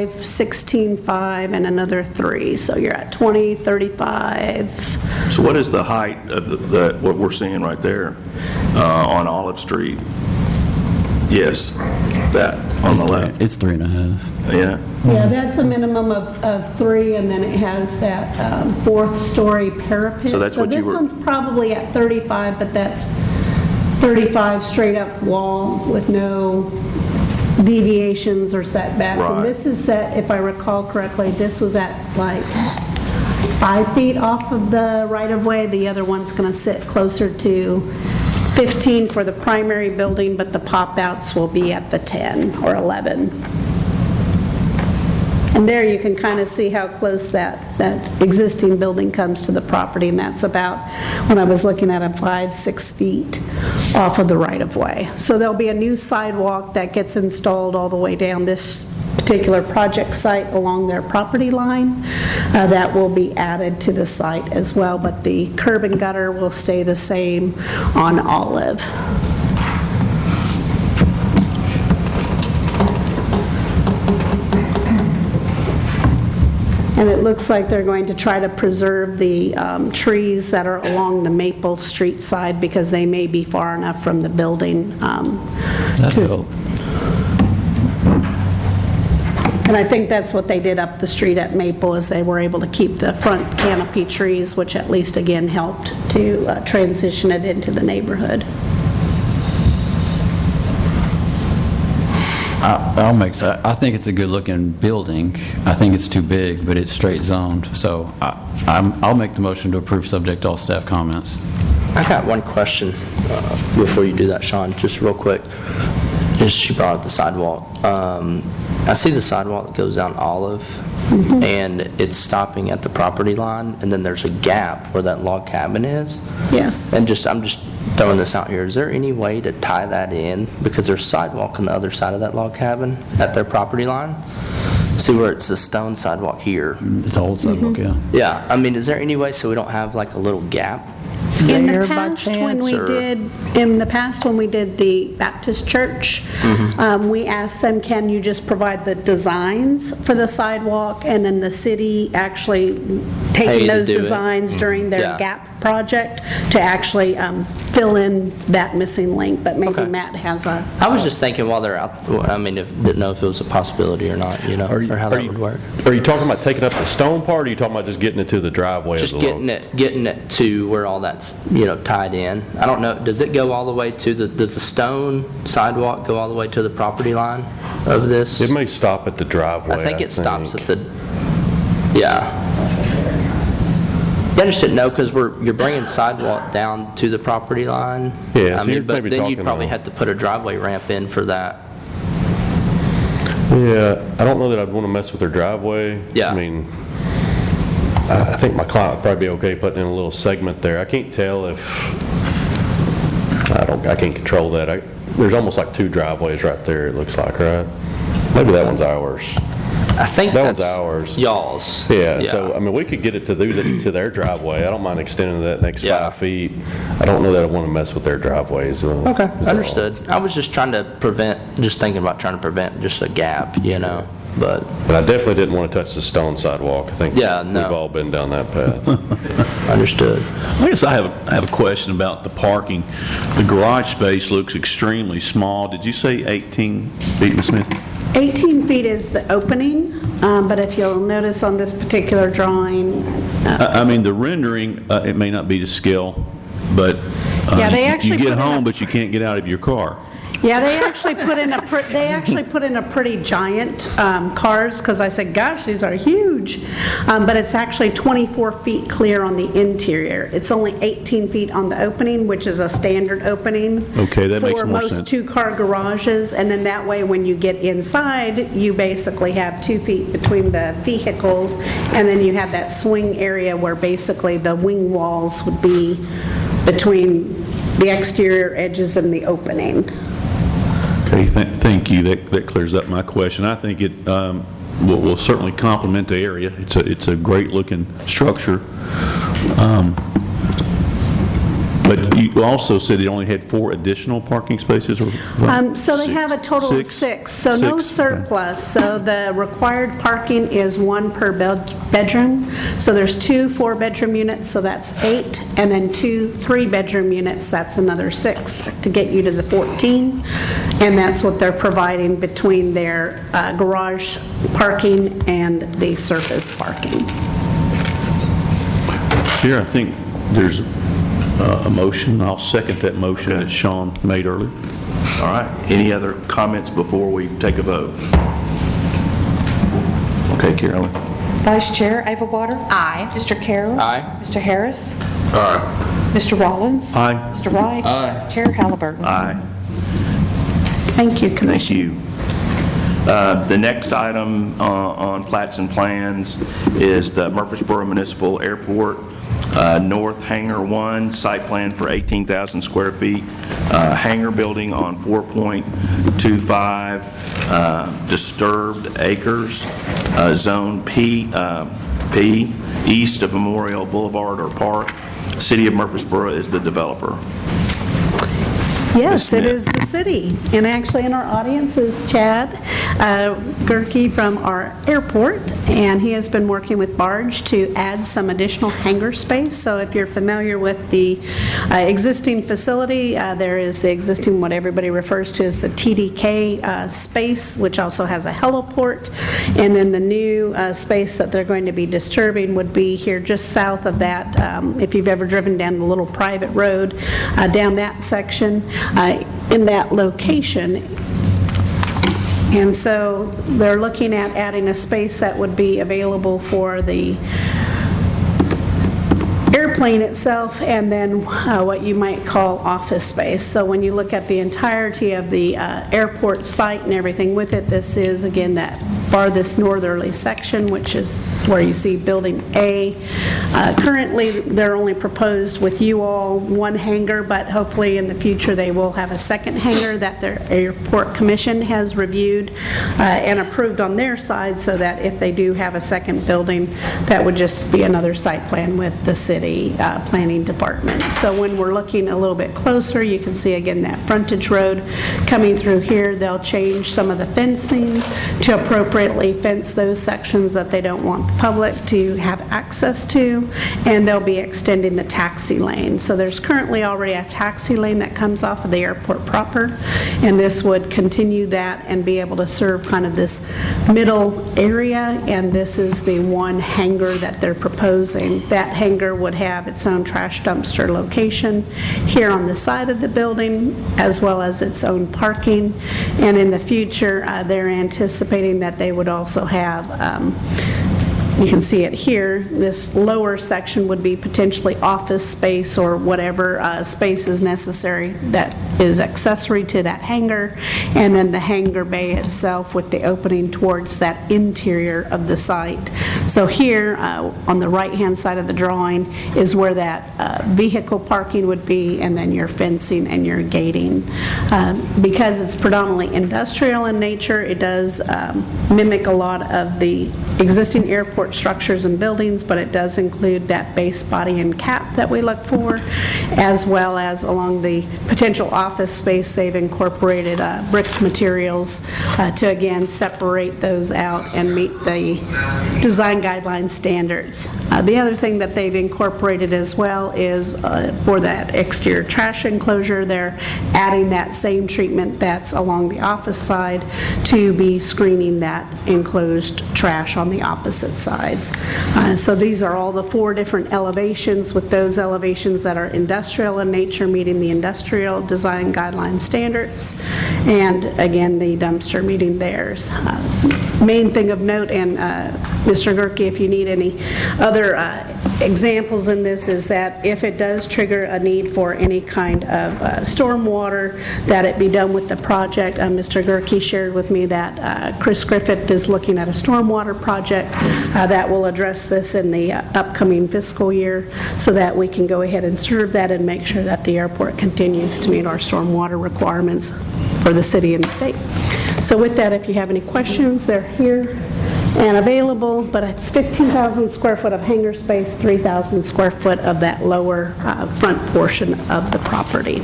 16.5, and another 3. So you're at 20, 35. So what is the height of what we're seeing right there on Olive Street? Yes, that on the left. It's 3.5. Yeah. Yeah, that's a minimum of 3, and then it has that 4th-story parapet. So that's what you were- this one's probably at 35, but that's 35 straight-up wall with no deviations or setbacks. Right. And this is set, if I recall correctly, this was at like 5 feet off of the right-of-way. The other one's going to sit closer to 15 for the primary building, but the pop-outs will be at the 10 or 11. And there you can kind of see how close that existing building comes to the property, and that's about, when I was looking at it, 5-6 feet off of the right-of-way. So there'll be a new sidewalk that gets installed all the way down this particular project site along their property line. That will be added to the site as well, but the curb and gutter will stay the same on Olive. And it looks like they're going to try to preserve the trees that are along the Maple Street side because they may be far enough from the building. That'd help. And I think that's what they did up the street at Maple, is they were able to keep the front canopy trees, which at least again helped to transition it into the neighborhood. I think it's a good-looking building. I think it's too big, but it's straight zoned. So I'll make the motion to approve subject to all staff comments. I got one question before you do that, Sean, just real quick. Just, you brought up the sidewalk. I see the sidewalk that goes down Olive, and it's stopping at the property line, and then there's a gap where that log cabin is. Yes. And I'm just throwing this out here. Is there any way to tie that in? Because there's sidewalk on the other side of that log cabin at their property line. See where it's the stone sidewalk here? It's a old sidewalk, yeah. Yeah, I mean, is there any way so we don't have like a little gap In there the by past, when chance, we or- did the Baptist church, we asked them, can you just provide the designs for the sidewalk, and then the city actually Pay taking to those do it. designs during their Yeah. GAP project to actually fill in that missing link, but maybe Okay. Matt has a, I was just thinking while they're out, I mean, didn't know if it was a possibility or not, or how that would work. Are you talking about taking up the stone part, or are you talking about just getting it to the driveway? Just of the log? getting it to where all that's, tied in. I don't know, does it go all the way to does the stone sidewalk go all the way to the property line of this? It may stop at the driveway. I think it stops at the, yeah. I just didn't know, because you're bringing sidewalk down to the property line. Yeah, so I mean, you're but maybe then you'd talking probably about- have to put a driveway ramp in for that. Yeah, I don't know that I'd want to mess with their driveway. Yeah. I mean, I think my client would probably be okay putting in a little segment there. I can't tell if, I can't control that. There's almost like 2 driveways right there, it looks like, right? Maybe that one's ours. I think That one's that's ours. y'all's. Yeah, so, I mean, we could get it to their driveway. I don't mind extending that next Yeah. 5 feet. I don't know that I want to mess with their driveways, though. Okay, is all. understood. I was just trying to thinking about trying to prevent just a gap, but, But I definitely didn't want to touch the stone sidewalk. I think Yeah, no. we've all been down that path. understood. I guess I have a question about the parking. The garage space looks extremely small. Did you say 18 feet, Ms. Smith? 18 feet is the opening, but if you'll notice on this particular drawing, I mean, the rendering, it may not be to scale, but Yeah, they actually you put get in home, a- but you can't get out of your car. yeah, they actually put in a pretty giant cars, because I said, gosh, these are huge. But it's actually 24 feet clear on the interior. It's only 18 feet on the opening, which is a standard opening. Okay, that makes more For sense. most two-car garages, and then that way, when you get inside, you basically have 2 feet between the vehicles, and then you have that swing area where basically the wing walls would be between the exterior edges and the opening. Okay, thank you. That clears up my question. I think it will certainly complement the area. It's a great-looking structure. But you also said it only had 4 additional parking spaces, or what? So they have a total of 6, so no 6, okay. surplus. So the required parking is 1 per bedroom. So there's 2 4-bedroom units, so that's 8, and then 2 3-bedroom units, that's another 6, to get you to the 14. And that's what they're providing between their garage parking and the surface parking. Here, I think there's a motion. I'll second that motion that Sean made earlier. All right, any other comments before we take a vote? Okay, Carolyn? Vice Chair Avewater? Aye. Mr. Carroll? Aye. Mr. Harris? Aye. Mr. Rollins? Aye. Mr. Wright? Aye. Chair Halliburton? Aye. Thank you, Thank Commissioner. you. The next item on plats and plans is the Murfreesboro Municipal Airport North Hangar 1, site plan for 18,000 square feet, hangar building on 4.25 disturbed acres, Zone P, east of Memorial Boulevard or Park. City of Murfreesboro is the developer. Yes, Ms. it is Smith. the city. And actually in our audience is Chad Gerke from our airport, and he has been working with Barge to add some additional hangar space. So if you're familiar with the existing facility, there is the existing, what everybody refers to as the TDK space, which also has a heliport. And then the new space that they're going to be disturbing would be here just south of that. If you've ever driven down the little private road, down that section, in that location. And so they're looking at adding a space that would be available for the airport airplane itself, and then what you might call office space. So when you look at the entirety of the airport site and everything with it, this is, again, that farthest northerly section, which is where you see Building A. Currently, they're only proposed with you all one hangar, but hopefully in the future they will have a second hangar that their airport commission has reviewed and approved on their side, so that if they do have a second building, that would just be another site plan with the city planning department. So when we're looking a little bit closer, you can see again that frontage road coming through here. They'll change some of the fencing to appropriately fence those sections that they don't want the public to have access to, and they'll be extending the taxi lane. So there's currently already a taxi lane that comes off of the airport proper, and this would continue that and be able to serve kind of this middle area, and this is the one hangar that they're proposing. That hangar would have its own trash dumpster location here on the side of the building, as well as its own parking, and in the future, they're anticipating that they would also have, you can see it here, this lower section would be potentially office space or whatever space is necessary that is accessory to that hangar, and then the hangar bay itself with the opening towards that interior of the site. So here, on the right-hand side of the drawing is where that vehicle parking would be, and then your fencing and your gating. Because it's predominantly industrial in nature, it does mimic a lot of the existing airport structures and buildings, but it does include that base body and cap that we look for, as well as along the potential office space, they've incorporated brick materials to again separate those out and meet the design guideline standards. The other thing that they've incorporated as well is for that exterior trash enclosure, they're adding that same treatment that's along the office side to be screening that enclosed trash on the opposite sides. So these are all the 4 different elevations, with those elevations that are industrial in nature, meeting the industrial design guideline standards, and again, the dumpster meeting theirs. Main thing of note, and Mr. Gerke, if you need any other examples in this, is that if it does trigger a need for any kind of stormwater, that it be done with the project. Mr. Gerke shared with me that Chris Griffith is looking at a stormwater project that will address this in the upcoming fiscal year, so that we can go ahead and serve that and make sure that the airport continues to meet our stormwater requirements for the city and the state. So with that, if you have any questions, they're here and available, but it's 15,000 square foot of hangar space, 3,000 square foot of that lower front portion of the property.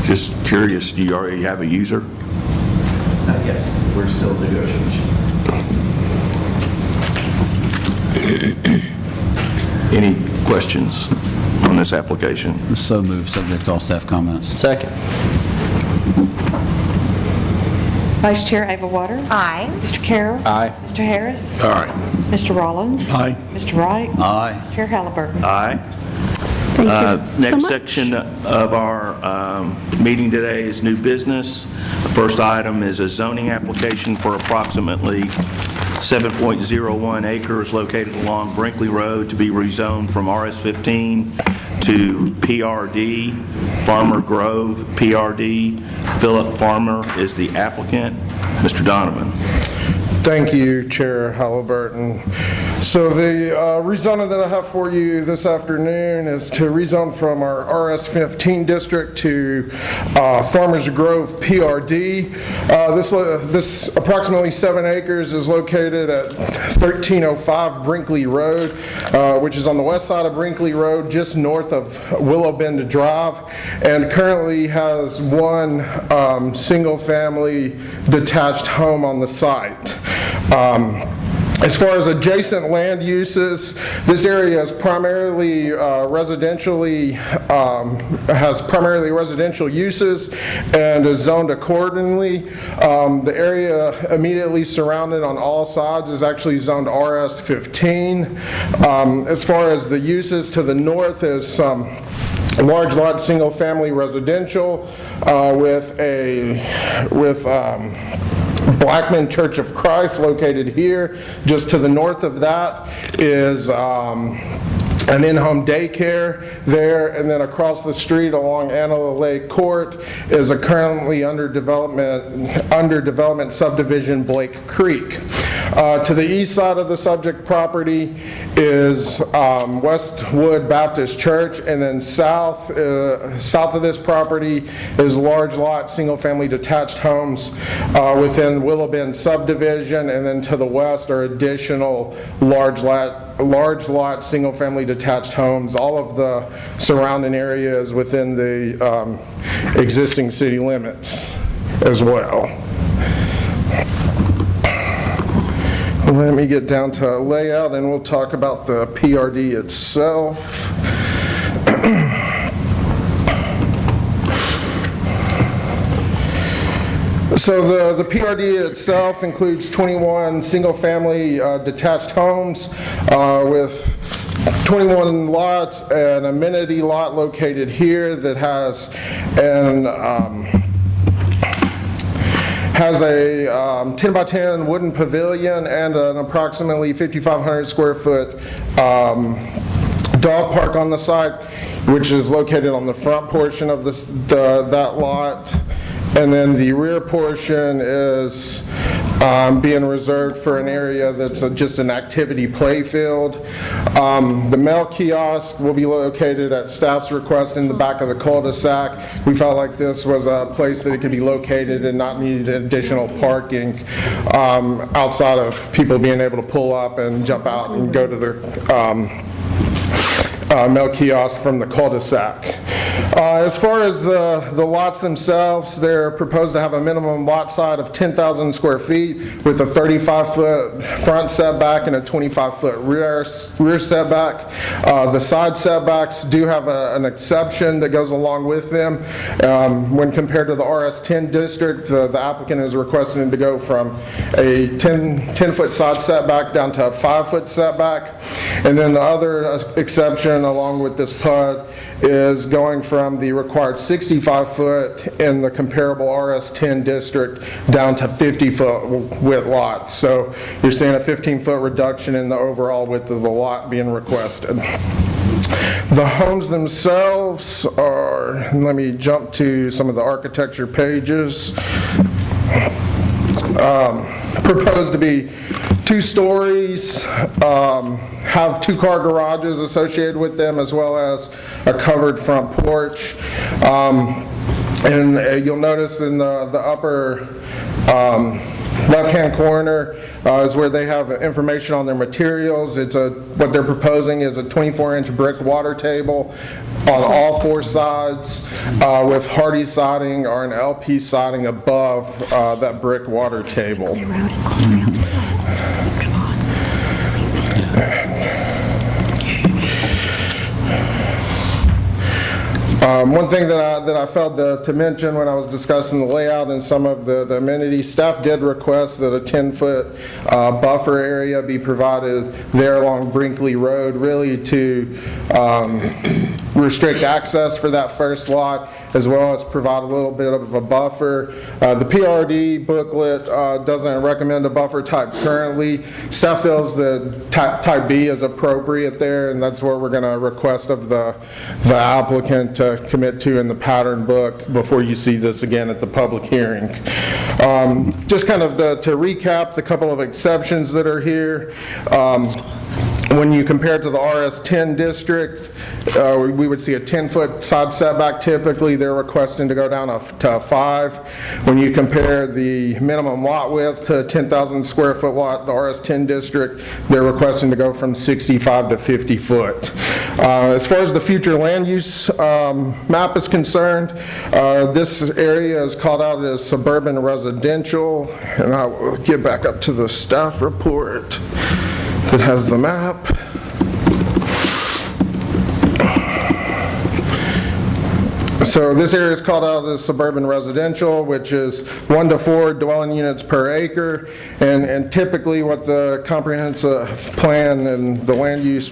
Just curious, do you already have a user? Not yet. We're still in negotiations. Any questions on this application? So moved, subject to all staff comments. Second. Vice Chair Ava Water. Aye. Mr. Carroll. Aye. Mr. Harris. Aye. Mr. Rollins. Aye. Mr. Wright. Aye. Chair Halliburton. Aye. Thank you so Next much. section of our meeting today is new business. First item is a zoning application for approximately 7.01 acres located along Brinkley Road to be rezoned from RS-15 to PRD, Farmer Grove PRD. Philip Farmer is the applicant. Mr. Donovan. Thank you, Chair Halliburton. So the rezoning that I have for you this afternoon is to rezone from our RS-15 district to Farmers Grove PRD. This approximately 7 acres is located at 1305 Brinkley Road, which is on the west side of Brinkley Road, just north of Willow Bend Drive, and currently has one single-family detached home on the site. As far as adjacent land uses, this area is primarily has primarily residential uses and is zoned accordingly. The area immediately surrounded on all sides is actually zoned RS-15. As far as the uses to the north is some large lot single-family residential with Blackman Church of Christ located here. Just to the north of that is an in-home daycare there, and then across the street along Antelope Lake Court is a currently under development subdivision, Blake Creek. To the east side of the subject property is Westwood Baptist Church, and then south of this property is large lot, single-family detached homes within Willow Bend subdivision, and then to the west are additional large lot, single-family detached homes. All of the surrounding areas within the existing city limits as well. Let me get down to layout and we'll talk about the PRD itself. So the PRD itself includes 21 single-family detached homes with 21 lots, an amenity lot located here that has a 10 by 10 wooden pavilion and an approximately 5,500 square foot dog park on the site, which is located on the front portion of that lot. And then the rear portion is being reserved for an area that's just an activity play field. The mail kiosk will be located at staff's request in the back of the cul-de-sac. We felt like this was a place that it could be located and not need additional parking outside of people being able to pull up and jump out and go to their mail kiosk from the cul-de-sac. As far as the lots themselves, they're proposed to have a minimum lot size of 10,000 square feet with a 35-foot front setback and a 25-foot rear setback. The side setbacks do have an exception that goes along with them. When compared to the RS10 district, the applicant is requesting to go from a 10-foot side setback down to a 5-foot setback. And then the other exception along with this PUD is going from the required 65-foot in the comparable RS10 district down to 50-foot width lots. So you're seeing a 15-foot reduction in the overall width of the lot being requested. The homes themselves are, let me jump to some of the architecture pages. Proposed to be 2 stories, have 2-car garages associated with them, as well as a covered front porch. And you'll notice in the upper left-hand corner is where they have information on their materials. What they're proposing is a 24-inch brick water table on all 4 sides with hardy siding or an LP siding above that brick water table. One thing that I failed to mention when I was discussing the layout and some of the amenities, staff did request that a 10-foot buffer area be provided there along Brinkley Road, really to restrict access for that first lot, as well as provide a little bit of a buffer. The PRD booklet doesn't recommend a buffer type currently. Staff feels that type B is appropriate there, and that's what we're going to request of the applicant to commit to in the pattern book before you see this again at the public hearing. Just kind of to recap the couple of exceptions that are here. When you compare it to the RS10 district, we would see a 10-foot side setback. Typically, they're requesting to go down to 5. When you compare the minimum lot width to a 10,000 square foot lot, the RS10 district, they're requesting to go from 65 to 50 foot. As far as the future land use map is concerned, this area is called out as suburban residential, and I will get back up to the staff report that has the map. So this area is called out as suburban residential, which is 1 to 4 dwelling units per acre, and typically what the comprehensive plan and the land use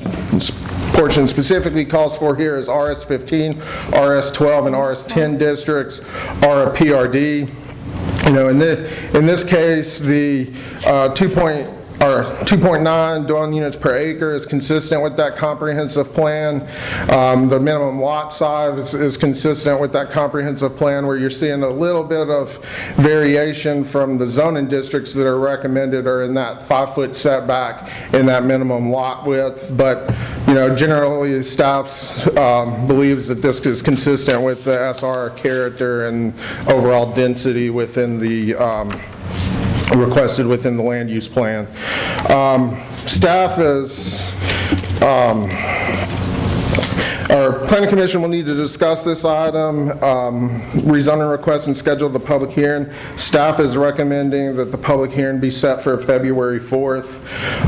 portion specifically calls for here is RS15, RS12, and RS10 districts are a PRD. In this case, the 2.9 dwelling units per acre is consistent with that comprehensive plan. The minimum lot size is consistent with that comprehensive plan, where you're seeing a little bit of variation from the zoning districts that are recommended are in that 5-foot setback in that minimum lot width. But, generally staff believes that this is consistent with the SR character and overall density within the requested within the land use plan. Staff is, our planning commission will need to discuss this item, rezoning request, and schedule the public hearing. Staff is recommending that the public hearing be set for February 4th.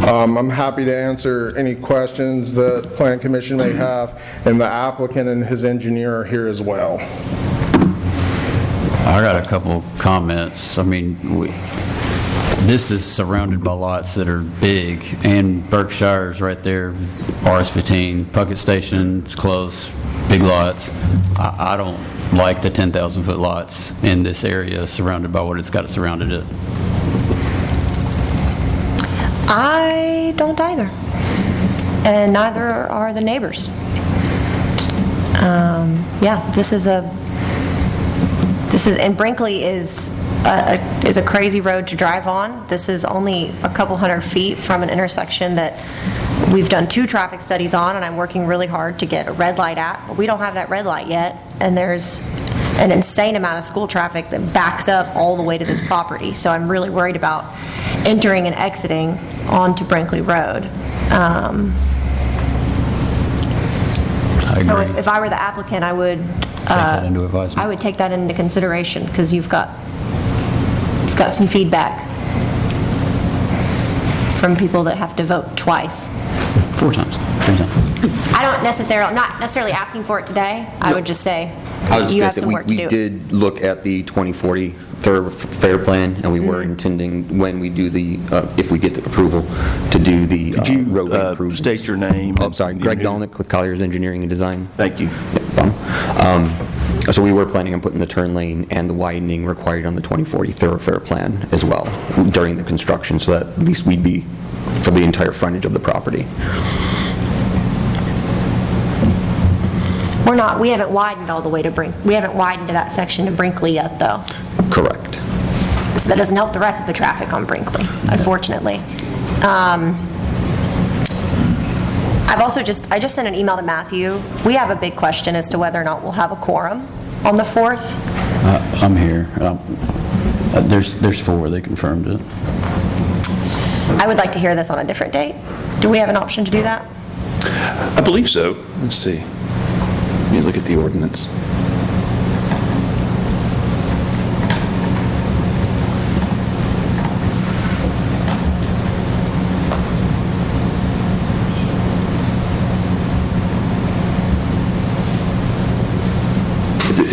I'm happy to answer any questions that planning commission may have, and the applicant and his engineer are here as well. I got a couple comments. I mean, this is surrounded by lots that are big, and Berkshire's right there, RS-15, Puckett Station's close, big lots. I don't like the 10,000-foot lots in this area surrounded by what it's got surrounded it. I don't either, and neither are the neighbors. And Brinkley is a crazy road to drive on. This is only a couple hundred feet from an intersection that we've done 2 traffic studies on, and I'm working really hard to get a red light at, but we don't have that red light yet, and there's an insane amount of school traffic that backs up all the way to this property. So I'm really worried about entering and exiting onto Brinkley Road. So if I were the applicant, I would that into advisement. I would take that into consideration, because you've got some feedback from people that have to vote twice. 4 times, 3 times. Not necessarily asking for it today. I would just say you have some work to do. We did look at the 2040 thoroughfare plan, and we were intending, when we do the, if we get the approval, to do the road improvements. State your name? Oh, I'm sorry, Greg Dolnick with Colliers Engineering and Design. Thank you. So we were planning on putting the turn lane and the widening required on the 2040 thoroughfare plan as well during the construction, so that at least we'd be for the entire frontage of the property. We haven't widened all the way to we haven't widened to that section to Brinkley yet, though. Correct. So that doesn't help the rest of the traffic on Brinkley, unfortunately. I just sent an email to Matthew. We have a big question as to whether or not we'll have a quorum on the 4th. I'm here. There's 4, they confirmed it. I would like to hear this on a different date. Do we have an option to do that? I believe so. Let's see. Let me look at the ordinance.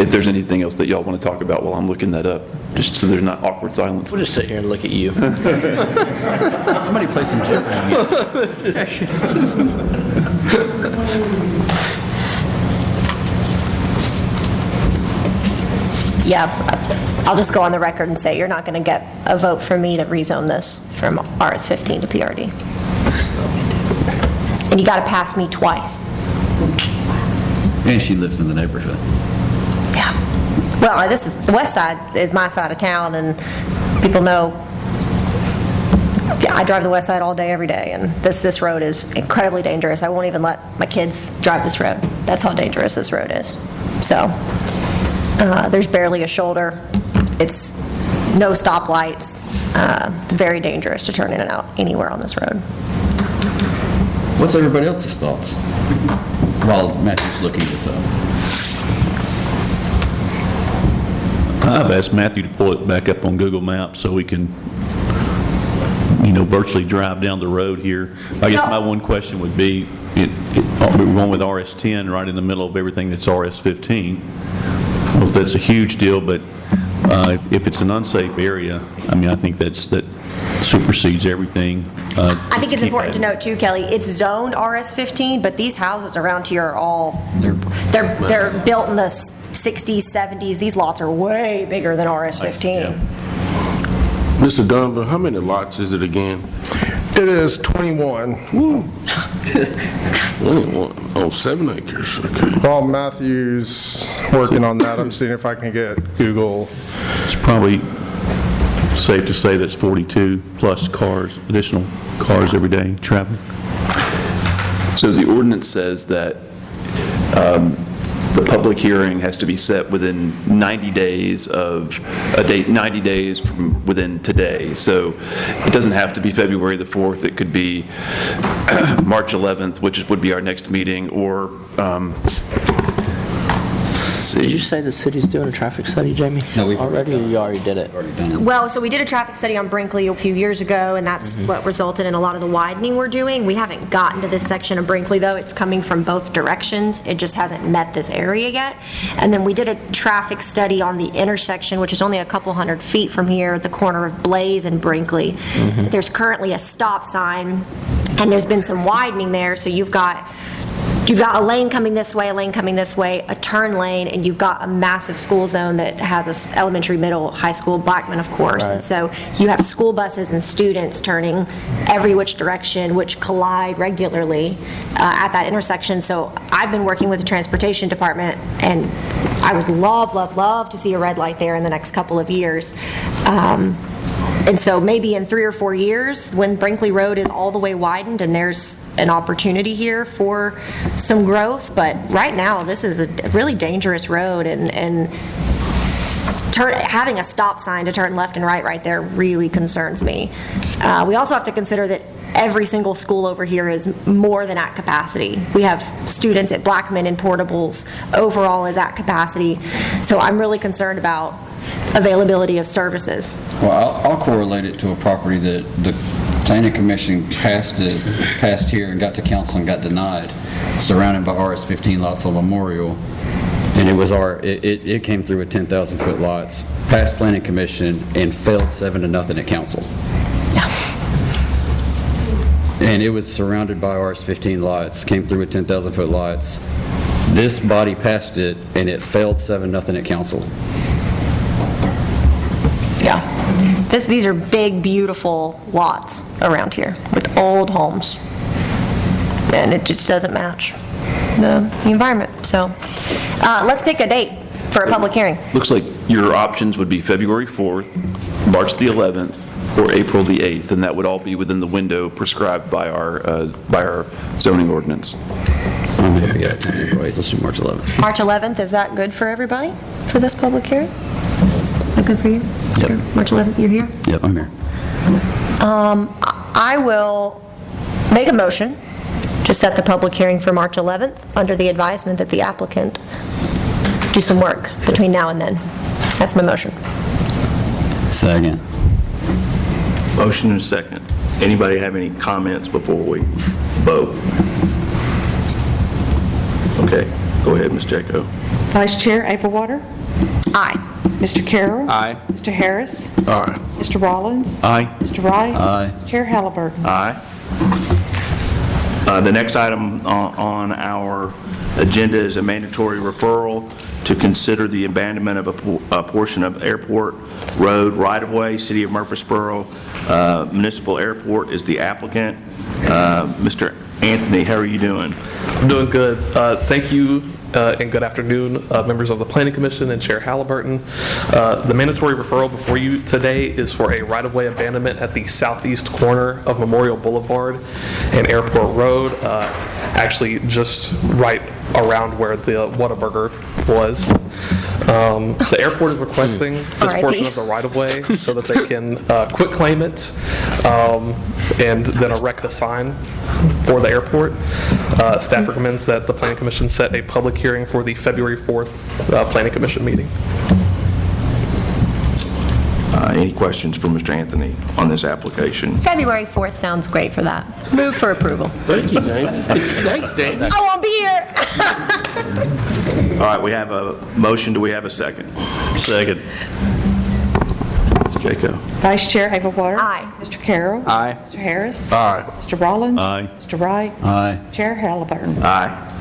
If there's anything else that y'all want to talk about while I'm looking that up, just so there's not awkward silence. We'll just sit here and look at you. Somebody play some Jeopardy. Yeah, I'll just go on the record and say you're not going to get a vote from me to rezone this from RS-15 to PRD. And you got to pass me twice. And she lives in the neighborhood. Yeah. Well, the west side is my side of town, and people know, I drive the west side all day, every day, and this road is incredibly dangerous. I won't even let my kids drive this road. That's how dangerous this road is. So, there's barely a shoulder. It's no stoplights. It's very dangerous to turn in and out anywhere on this road. What's everybody else's thoughts while Matthew's looking this up? I've asked Matthew to pull it back up on Google Maps so we can, virtually drive down the road here. I guess my one question would be, we're going with RS-10 right in the middle of everything that's RS-15. Well, if that's a huge deal, but if it's an unsafe area, I think that supersedes everything. I think it's important to note too, Kelly, it's zoned RS-15, but these houses around here are all, they're built in the 60s, 70s. These lots are way bigger than RS-15. Mr. Donovan, how many lots is it again? It is 21. 21 on 7 acres, okay. While Matthew's working on that, I'm seeing if I can get Google. It's probably safe to say that's 42 plus cars, additional cars every day traveling. So the ordinance says that the public hearing has to be set within 90 days of a date, 90 days from within today. So it doesn't have to be February the 4th. It could be March 11th, which would be our next meeting, or Did you say the city's doing a traffic study, Jamie? No, we've already, or you already did it? Well, so we did a traffic study on Brinkley a few years ago, and that's what resulted in a lot of the widening we're doing. We haven't gotten to this section of Brinkley, though. It's coming from both directions. It just hasn't met this area yet. And then we did a traffic study on the intersection, which is only a couple hundred feet from here, at the corner of Blaze and Brinkley. There's currently a stop sign, and there's been some widening there, so you've got a lane coming this way, a lane coming this way, a turn lane, and you've got a massive school zone that has a elementary, middle, high school, Blackman, of course. Right. And so you have school buses and students turning every which direction, which collide regularly at that intersection. So I've been working with the transportation department, and I would love, love, love to see a red light there in the next couple of years. And so maybe in 3 or 4 years, when Brinkley Road is all the way widened and there's an opportunity here for some growth, but right now, this is a really dangerous road, and having a stop sign to turn left and right there really concerns me. We also have to consider that every single school over here is more than at capacity. We have students at Blackman and Portables, overall is at capacity. So I'm really concerned about availability of services. Well, I'll correlate it to a property that the planning commission passed here and got to council and got denied, surrounded by RS-15 lots on Memorial. And it came through with 10,000-foot lots, passed planning commission, and failed 7-0 at council. Yeah. And it was surrounded by RS-15 lots, came through with 10,000-foot lots. This body passed it, and it failed 7-0 at council. Yeah. These are big, beautiful lots around here with old homes. And it just doesn't match the environment. So let's pick a date for a public hearing. looks like your options would be February 4th, March the 11th, or April the 8th, and that would all be within the window prescribed by our zoning ordinance. Let's do March 11th. March 11th, is that good for everybody for this public hearing? Is that good for you? Yep. March 11th, you're here? Yep, I'm here. I will make a motion to set the public hearing for March 11th under the advisement that the applicant do some work between now and then. That's my motion. Second. Motion and second. Anybody have any comments before we vote? Okay, go ahead, Ms. Jaco. Vice Chair Overwater, Aye. Mr. Carroll. Aye. Mr. Harris. Aye. Mr. Rollins. Aye. Mr. Wright. Aye. Chair Halliburton. Aye. The next item on our agenda is a mandatory referral to consider the abandonment of a portion of Airport Road right-of-way. City of Murfreesboro Municipal Airport is the applicant. Mr. Anthony, how are you doing? I'm doing good. Thank you and good afternoon, members of the Planning Commission and Chair Halliburton. The mandatory referral before you today is for a right-of-way abandonment at the southeast corner of Memorial Boulevard and Airport Road, actually just right around where the Whataburger was. The airport is requesting this portion of the right-of-way so that they can quit claim it and then erect a sign for the airport. Staff recommends that the Planning Commission set a public hearing for the February 4th Planning Commission meeting. Any questions for Mr. Anthony on this application? February 4th sounds great for that. Move for approval. Thank you, Jamie. Thanks, Jamie. I won't be here. All right, we have a motion. Do we have a second? Second. Ms. Jaco. Vice Chair Overwater. Aye. Mr. Carroll. Aye. Mr. Harris. Aye. Mr. Rollins. Aye. Mr. Wright. Aye. Chair Halliburton. Aye.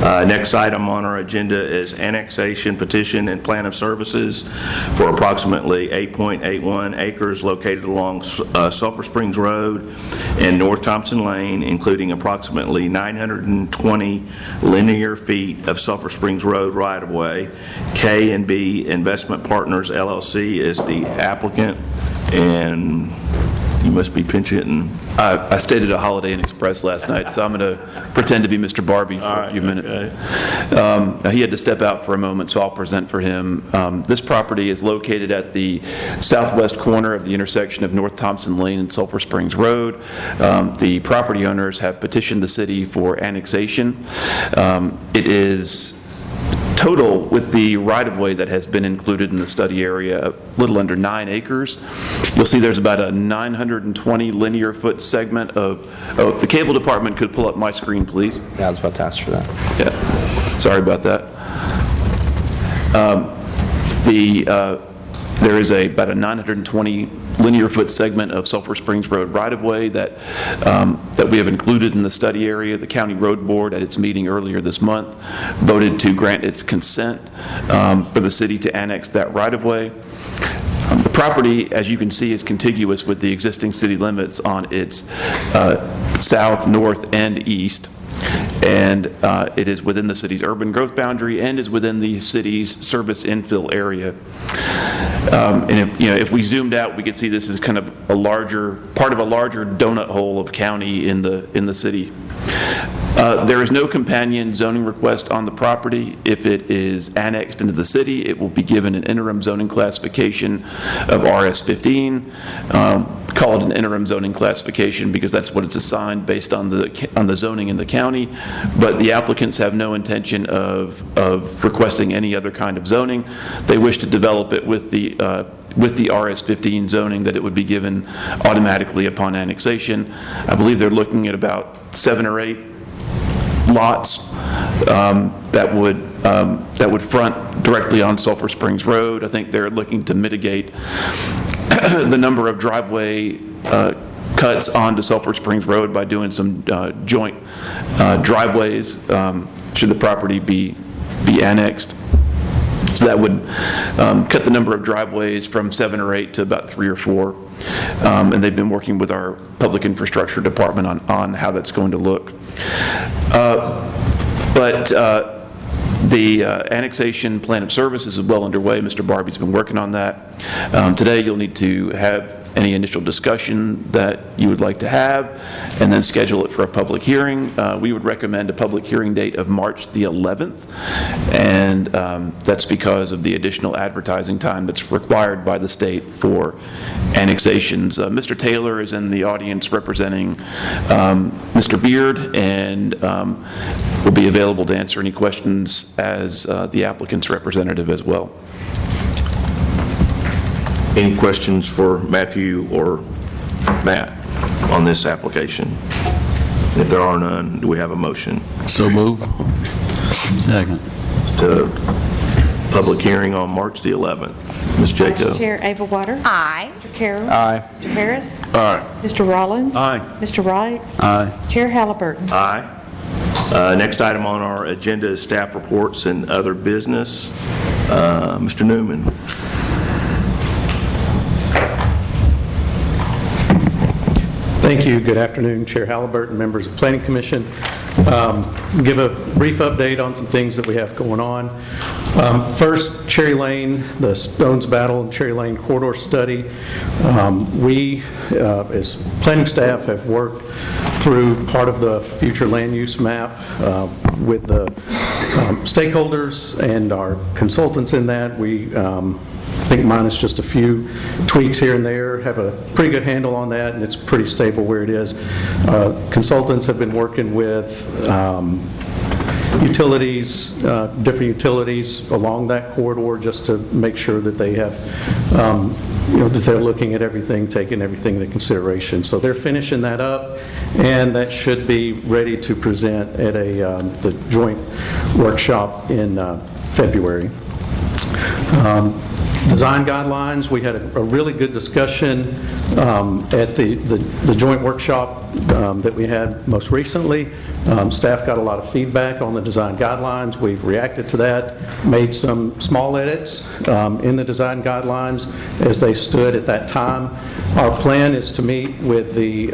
Next item on our agenda is annexation petition and plan of services for approximately 8.81 acres located along Sulphur Springs Road and North Thompson Lane, including approximately 920 linear feet of Sulphur Springs Road right-of-way. K&B Investment Partners LLC is the applicant, and you must be pinch hitting. I stayed at a Holiday Inn Express last night, so I'm going to pretend to be Mr. Barbie for a few minutes. He had to step out for a moment, so I'll present for him. This property is located at the southwest corner of the intersection of North Thompson Lane and Sulphur Springs Road. The property owners have petitioned the city for annexation. It is total, with the right-of-way that has been included in the study area, a little under 9 acres. You'll see there's about a 920 linear foot segment of, if the cable department could pull up my screen, please. Yeah, I was about to ask for that. Yeah, sorry about that. There is about a 920 linear foot segment of Sulphur Springs Road right-of-way that we have included in the study area. The County Road Board, at its meeting earlier this month, voted to grant its consent for the city to annex that right-of-way. The property, as you can see, is contiguous with the existing city limits on its south, north, and east. And it is within the city's urban growth boundary and is within the city's service infill area. And if we zoomed out, we could see this is kind of part of a larger donut hole of county in the city. There is no companion zoning request on the property. If it is annexed into the city, it will be given an interim zoning classification of RS15. Call it an interim zoning classification because that's what it's assigned based on the zoning in the county. But the applicants have no intention of requesting any other kind of zoning. They wish to develop it with the RS15 zoning, that it would be given automatically upon annexation. I believe they're looking at about 7 or 8 lots that would front directly on Sulphur Springs Road. I think they're looking to mitigate the number of driveway cuts onto Sulphur Springs Road by doing some joint driveways should the property be annexed. So that would cut the number of driveways from 7 or 8 to about 3 or 4. And they've been working with our public infrastructure department on how that's going to look. The annexation plan of services is well underway. Mr. Barbie's been working on that. Today you'll need to have any initial discussion that you would like to have, and then schedule it for a public hearing. We would recommend a public hearing date of March the 11th, and that's because of the additional advertising time that's required by the state for annexations. Mr. Taylor is in the audience representing Mr. Beard, and will be available to answer any questions as the applicant's representative as well. Any questions for Matthew or Matt on this application? If there are none, do we have a motion? So move. Second. To public hearing on March the 11th. Ms. Jacob? Vice Chair Ava Water. Aye. Mr. Carroll. Aye. Mr. Harris. Aye. Mr. Rollins. Aye. Mr. Wright. Aye. Chair Halliburton. Aye. Next item on our agenda is staff reports and other business. Mr. Newman. Thank you. Good afternoon, Chair Halliburton, members of the Planning Commission. Give a brief update on some things that we have going on. First, Cherry Lane, the Stones Battle and Cherry Lane corridor study. We, as planning staff, have worked through part of the future land use map with the stakeholders and our consultants in that. We I think minus just a few tweaks here and there, have a pretty good handle on that, and it's pretty stable where it is. Consultants have been working with utilities, different utilities along that corridor, just to make sure that they have, that they're looking at everything, taking everything into consideration. So they're finishing that up, and that should be ready to present at the joint workshop in February. Design guidelines, we had a really good discussion at the joint workshop that we had most recently. Staff got a lot of feedback on the design guidelines. We've reacted to that, made some small edits in the design guidelines as they stood at that time. Our plan is to meet with the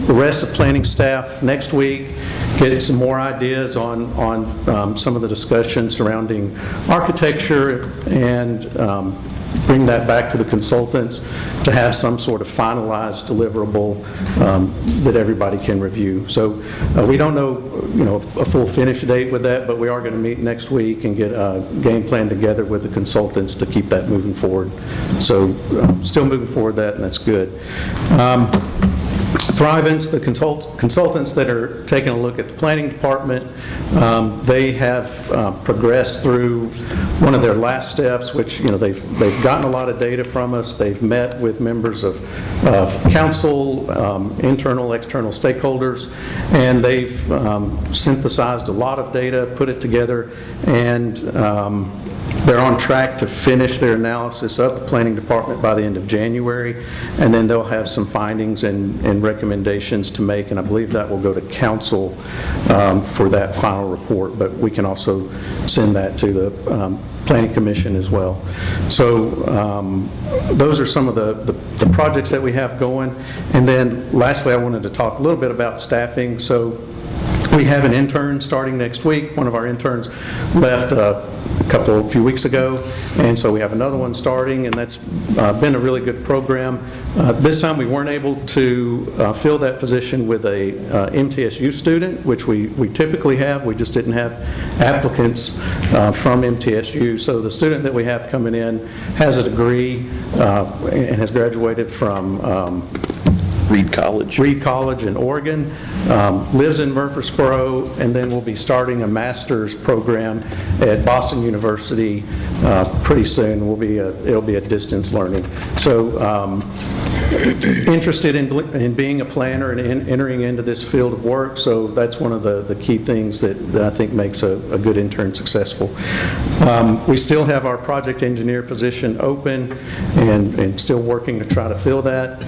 rest of planning staff next week, get some more ideas on some of the discussion surrounding architecture, and bring that back to the consultants to have some sort of finalized deliverable that everybody can review. So we don't know, a full finish date with that, but we are going to meet next week and get a game plan together with the consultants to keep that moving forward. So still moving forward that, and that's good. Thrivance, the consultants that are taking a look at the planning department, they have progressed through one of their last steps, which, they've gotten a lot of data from us. They've met with members of council, internal, external stakeholders, and they've synthesized a lot of data, put it together, and they're on track to finish their analysis of the planning department by the end of January, and then they'll have some findings and recommendations to make, and I believe that will go to council for that final report, but we can also send that to the Planning Commission as well. So those are some of the projects that we have going. And then lastly, I wanted to talk a little bit about staffing. So we have an intern starting next week. One of our interns left a few weeks ago, and so we have another one starting, and that's been a really good program. This time we weren't able to fill that position with a MTSU student, which we typically have. We just didn't have applicants from MTSU. So the student that we have coming in has a degree and has graduated from Reed College in Oregon, lives in Murfreesboro, and then will be starting a master's program at Boston University pretty soon. It'll be a distance learning. So interested in being a planner and entering into this field of work, so that's one of the key things that I think makes a good intern successful. We still have our project engineer position open and still working to try to fill that.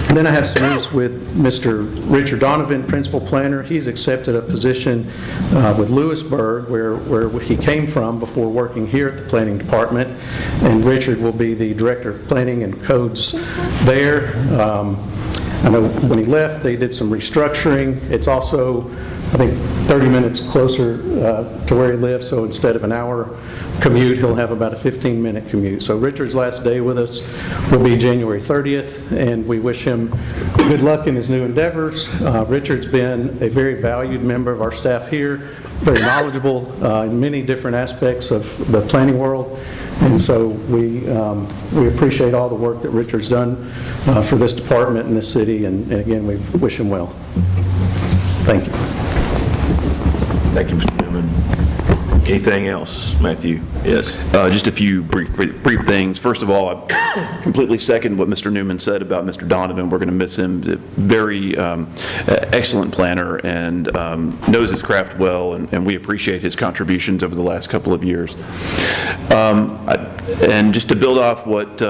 And then I have some news with Mr. Richard Donovan, principal planner. He's accepted a position with Lewisburg, where he came from before working here at the planning department. And Richard will be the director of planning and codes there. I know when he left, they did some restructuring. It's also, I think, 30 minutes closer to where he lives, so instead of an hour commute, he'll have about a 15-minute commute. So Richard's last day with us will be January 30th, and we wish him good luck in his new endeavors. Richard's been a very valued member of our staff here, very knowledgeable in many different aspects of the planning world, and so we appreciate all the work that Richard's done for this department and this city, and again, we wish him well. Thank you. Thank you, Mr. Newman. Anything else, Matthew? Yes. Just a few brief things. First of all, I completely second what Mr. Newman said about Mr. Donovan. We're going to miss him. Very excellent planner and knows his craft well, and we appreciate his contributions over the last couple of years. And just to build off what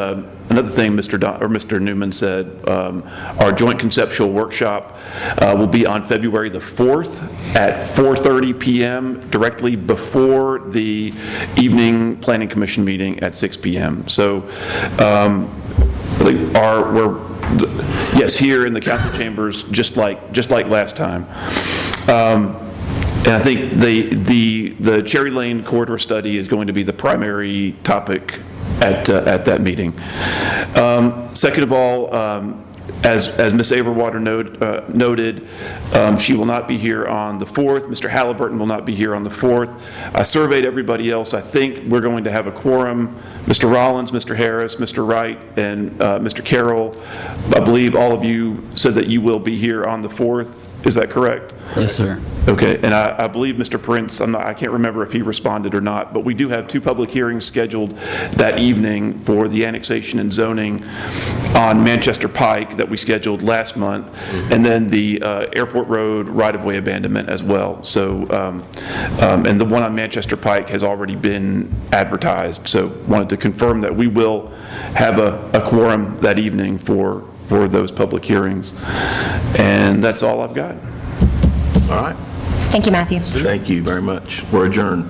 another thing Mr. Newman said, our joint conceptual workshop will be on February the 4th at 4:30 p.m. directly before the evening Planning Commission meeting at 6 p.m. So we're here in the council chambers just like last time. And I think the Cherry Lane corridor study is going to be the primary topic at that meeting. Second of all, as Ms. Averwater noted, she will not be here on the 4th. Mr. Halliburton will not be here on the 4th. I surveyed everybody else. I think we're going to have a quorum. Mr. Rollins, Mr. Harris, Mr. Wright, and Mr. Carroll. I believe all of you said that you will be here on the 4th. Is that correct? Yes, sir. Okay, and I believe Mr. Prince, I can't remember if he responded or not, but we do have 2 public hearings scheduled that evening for the annexation and zoning on Manchester Pike. Pike that we scheduled last month, and then the Airport Road right-of-way abandonment as well. So, and the one on Manchester Pike has already been advertised, so wanted to confirm that we will have a quorum that evening for those public hearings. And that's all I've got. All right. Thank you, Matthew. Thank you very much. We're adjourned.